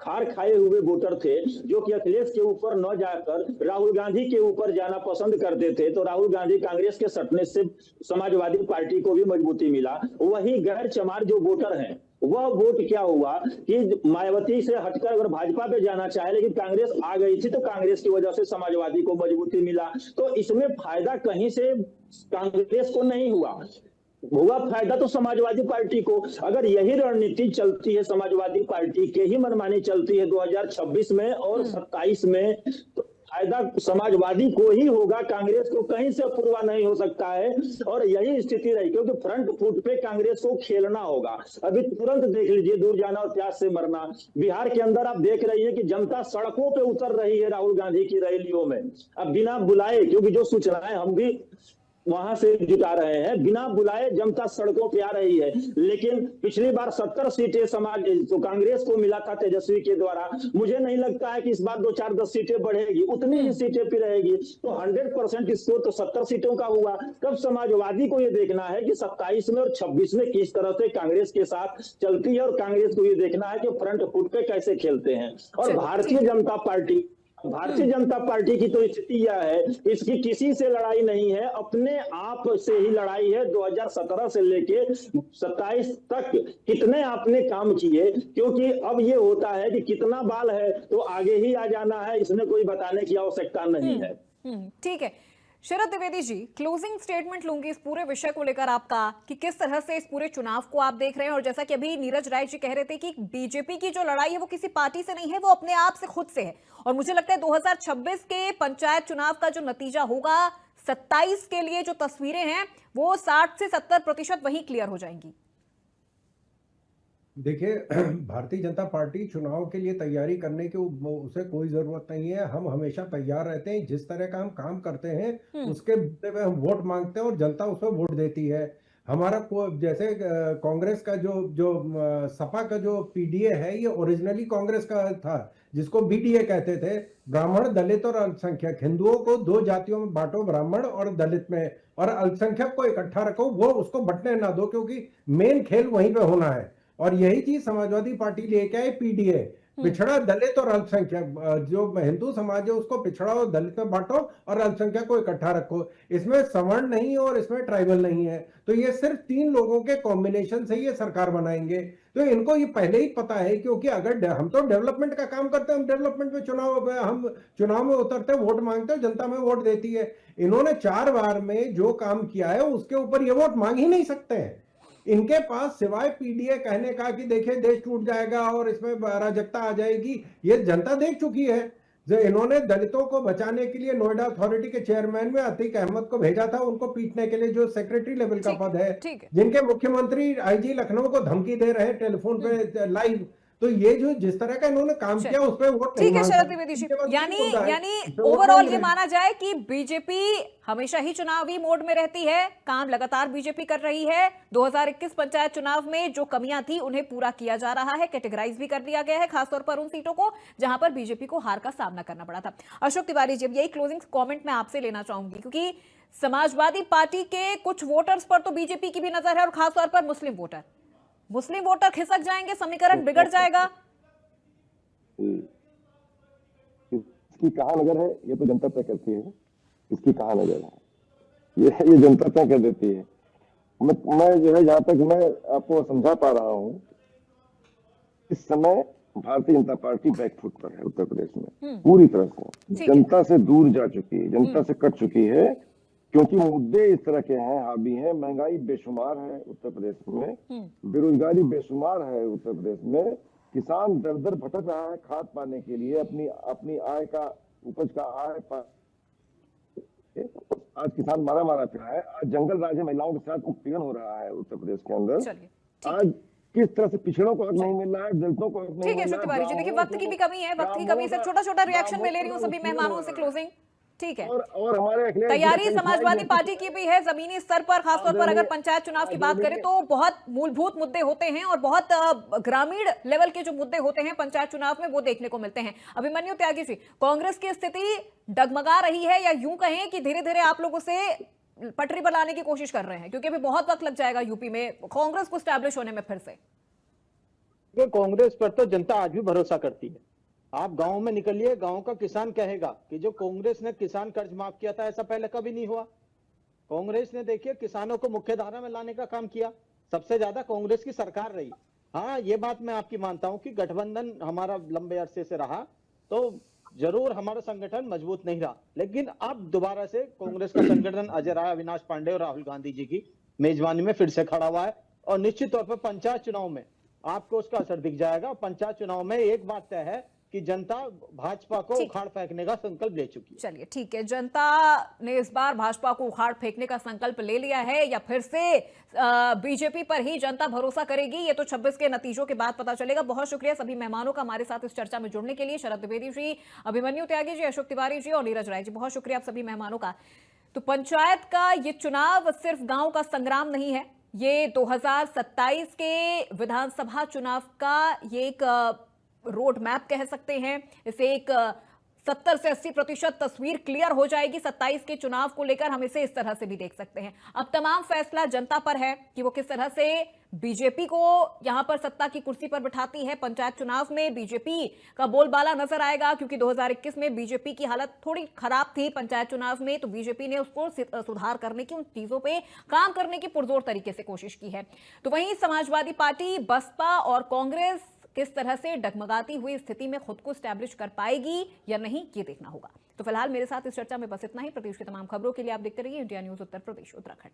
खार खाए हुए वोटर थे, जो कि अखिलेश के ऊपर न जाकर राहुल गांधी के ऊपर जाना पसंद करते थे, तो राहुल गांधी कांग्रेस के सटने से समाजवादी पार्टी को भी मजबूती मिला। वही गैर चमार जो वोटर हैं, वह वोट क्या हुआ कि मायावती से हटकर अगर भाजपा पे जाना चाहे, लेकिन कांग्रेस आ गई थी तो कांग्रेस की वजह से समाजवादी को मजबूती मिला। तो इसमें फायदा कहीं से कांग्रेस को नहीं हुआ। होगा फायदा तो समाजवादी पार्टी को। अगर यही रणनीति चलती है, समाजवादी पार्टी के ही मनमानी चलती है 2026 में और 27 में, तो फायदा समाजवादी को ही होगा, कांग्रेस को कहीं से अपूर्वा नहीं हो सकता है। और यही स्थिति रही, क्योंकि फ्रंट फुट पे कांग्रेस को खेलना होगा। अभी तुरंत देख लीजिए, दूर जाना और प्यास से मरना। बिहार के अंदर आप देख रही है कि जनता सड़कों पे उतर रही है राहुल गांधी की रैलियों में, अब बिना बुलाए, क्योंकि जो सूचनाएं हम भी वहां से जुटा रहे हैं, बिना बुलाए जनता सड़कों पे आ रही है। लेकिन पिछली बार 70 सीटें समाज तो कांग्रेस को मिला था तेजस्वी के द्वारा। मुझे नहीं लगता है कि इस बार 2-4-10 सीटें बढ़ेगी, उतनी ही सीटें भी रहेगी। तो 100% स्कोर तो 70 सीटों का हुआ। तब समाजवादी को ये देखना है कि 27 में और 26 में किस तरह से कांग्रेस के साथ चलती है, और कांग्रेस को ये देखना है कि फ्रंट फुट पे कैसे खेलते हैं। और भारतीय जनता पार्टी की तो स्थिति यह है, इसकी किसी से लड़ाई नहीं है, अपने आप से ही लड़ाई है। 2017 से लेके 27 तक कितने आपने काम किए, क्योंकि अब ये होता है कि कितना बाल है तो आगे ही आ जाना है, इसमें कोई बताने की आवश्यकता नहीं है। ठीक है शरद द्विवेदी जी, क्लोजिंग स्टेटमेंट लूंगी इस पूरे विषय को लेकर आपका, कि किस तरह से इस पूरे चुनाव को आप देख रहे हैं। और जैसा कि अभी नीरज राय जी कह रहे थे कि बीजेपी की जो लड़ाई है वो किसी पार्टी से नहीं है, वो अपने आप से खुद से है। और मुझे लगता है 2026 के पंचायत चुनाव का जो नतीजा होगा, 27 के लिए जो तस्वीरें हैं वो 60 से 70% वहीं क्लियर हो जाएंगी। देखिए, भारतीय जनता पार्टी चुनाव के लिए तैयारी करने की उसे कोई जरूरत नहीं है। हम हमेशा तैयार रहते हैं। जिस तरह का हम काम करते हैं उसके बदले में हम वोट मांगते हैं और जनता उसमें वोट देती है। हमारा जैसे कांग्रेस का जो सपा का जो पीडीए है, ये ओरिजिनली कांग्रेस का था, जिसको बीडीए कहते थे। ब्राह्मण, दलित और अल्पसंख्यक, हिंदुओं को 2 जातियों में बांटो, ब्राह्मण और दलित में, और अल्पसंख्यक को इकट्ठा रखो, वो उसको बंटने ना दो, क्योंकि मेन खेल वहीं पे होना है। और यही चीज समाजवादी पार्टी लेके आई, पीडीए। पिछड़ा, दलित और अल्पसंख्यक, जो हिंदू समाज है उसको पिछड़ा और दलित में बांटो और अल्पसंख्यक को इकट्ठा रखो। इसमें सवर्ण नहीं है और इसमें ट्राइबल नहीं है। तो ये सिर्फ 3 लोगों के कॉम्बिनेशन से ये सरकार बनाएंगे। तो इनको ये पहले ही पता है, क्योंकि अगर हम तो डेवलपमेंट का काम करते हैं, हम डेवलपमेंट में हम चुनाव में उतरते हैं, वोट मांगते हैं, जनता में वोट देती है। इन्होंने 4 बार में जो काम किया है उसके ऊपर ये वोट मांग ही नहीं सकते हैं। इनके पास सिवाय पीडीए कहने का कि देखिए देश टूट जाएगा और इसमें अराजकता आ जाएगी, ये जनता देख चुकी है। जो इन्होंने दलितों को बचाने के लिए नोएडा अथॉरिटी के चेयरमैन में अतीक अहमद को भेजा था, उनको पीटने के लिए, जो सेक्रेटरी लेवल का पद है, जिनके मुख्यमंत्री आईजी लखनऊ को धमकी दे रहे हैं टेलीफोन पे लाइव। तो ये जो जिस तरह का इन्होंने काम किया उस पर वोट नहीं ठीक है शरद द्विवेदी जी, यानी ओवरऑल ये माना जाए कि बीजेपी हमेशा ही चुनावी मोड में रहती है, काम लगातार बीजेपी कर रही है। 2021 पंचायत चुनाव में जो कमियां थी उन्हें पूरा किया जा रहा है, कैटेगराइज भी कर दिया गया है, खासतौर पर उन सीटों को जहां पर बीजेपी को हार का सामना करना पड़ा था। अशोक तिवारी जी, यही क्लोजिंग कॉमेंट मैं आपसे लेना चाहूंगी, क्योंकि समाजवादी पार्टी के कुछ वोटर्स पर तो बीजेपी की भी नजर है, और खासतौर पर मुस्लिम वोटर खिसक जाएंगे, समीकरण बिगड़ जाएगा। इसकी कहां नजर है ये तो जनता तय करती है। इसकी कहां नजर है ये जनता तय कर देती है। मैं जो है, जहां तक मैं आपको समझा पा रहा हूं, इस समय भारतीय जनता पार्टी बैकफुट पर है उत्तर प्रदेश में, पूरी तरह से जनता से दूर जा चुकी है, जनता से कट चुकी है, क्योंकि मुद्दे इस तरह के हैं, हावी हैं। महंगाई बेशुमार है उत्तर प्रदेश में, बेरोजगारी बेशुमार है उत्तर प्रदेश में, किसान दर दर भटक रहा है खाद पाने के लिए, अपनी आय का, उपज का आय आज किसान मारा फिरा है। आज जंगल राज महिलाओं के साथ उत्पीड़न हो रहा है उत्तर प्रदेश के अंदर। आज किस तरह से पिछड़ों को हक नहीं मिल रहा है, दलितों को हक नहीं मिल रहा है। ठीक है अशोक तिवारी जी, देखिए वक्त की भी कमी है, वक्त की कमी से छोटा रिएक्शन में ले रही हूँ सभी मेहमानों से क्लोजिंग। ठीक है, और हमारे तैयारी समाजवादी पार्टी की भी है जमीनी स्तर पर, खासतौर पर अगर पंचायत चुनाव की बात करें तो बहुत मूलभूत मुद्दे होते हैं और बहुत ग्रामीण लेवल के जो मुद्दे होते हैं पंचायत चुनाव में वो देखने को मिलते हैं। अभिमन्यु त्यागी जी, कांग्रेस की स्थिति डगमगा रही है, या यूं कहें कि धीरे धीरे आप लोग उसे पटरी पर लाने की कोशिश कर रहे हैं, क्योंकि अभी बहुत वक्त लग जाएगा यूपी में कांग्रेस को स्टैब्लिश होने में फिर से। कांग्रेस पर तो जनता आज भी भरोसा करती है। आप गांव में निकलिए, गांव का किसान कहेगा कि जो कांग्रेस ने किसान कर्ज माफ किया था, ऐसा पहले कभी नहीं हुआ। कांग्रेस ने देखिए किसानों को मुख्य धारा में लाने का काम किया, सबसे ज्यादा कांग्रेस की सरकार रही। हाँ, ये बात मैं आपकी मानता हूं कि गठबंधन हमारा लंबे अरसे से रहा तो जरूर हमारा संगठन मजबूत नहीं रहा, लेकिन अब दोबारा से कांग्रेस का संगठन अजय राय, अविनाश पांडे और राहुल गांधी जी की मेजबानी में फिर से खड़ा हुआ है और निश्चित तौर पर पंचायत चुनाव में आपको उसका असर दिख जाएगा। पंचायत चुनाव में एक बात तय है कि जनता भाजपा को उखाड़ फेंकने का संकल्प ले चुकी है। चलिए ठीक है, जनता ने इस बार भाजपा को उखाड़ फेंकने का संकल्प ले लिया है या फिर से बीजेपी पर ही जनता भरोसा करेगी, ये तो 26 के नतीजों के बाद पता चलेगा। बहुत शुक्रिया सभी मेहमानों का हमारे साथ इस चर्चा में जुड़ने के लिए, शरद द्विवेदी जी, अभिमन्यु त्यागी जी, अशोक तिवारी जी और नीरज राय जी, बहुत शुक्रिया आप सभी मेहमानों का। तो पंचायत का ये चुनाव सिर्फ गांव का संग्राम नहीं है, ये 2027 के विधानसभा चुनाव का ये एक रोड मैप कह सकते हैं। इसे एक 70 से 80% तस्वीर क्लियर हो जाएगी 27 के चुनाव को लेकर। हम इसे इस तरह से भी देख सकते हैं। अब तमाम फैसला जनता पर है कि वो किस तरह से बीजेपी को यहां पर सत्ता की कुर्सी पर बिठाती है। पंचायत चुनाव में बीजेपी का बोलबाला नजर आएगा, क्योंकि 2021 में बीजेपी की हालत थोड़ी खराब थी पंचायत चुनाव में, तो बीजेपी ने उसको सुधार करने की, उन चीजों पे काम करने की पुरजोर तरीके से कोशिश की है। तो वहीं समाजवादी पार्टी, बसपा और कांग्रेस किस तरह से डगमगाती हुई स्थिति में खुद को स्टैब्लिश कर पाएगी या नहीं, ये देखना होगा। तो फिलहाल मेरे साथ इस चर्चा में बस इतना ही। प्रदेश की तमाम खबरों के लिए आप देखते रहिए इंडिया न्यूज उत्तर प्रदेश उत्तराखंड।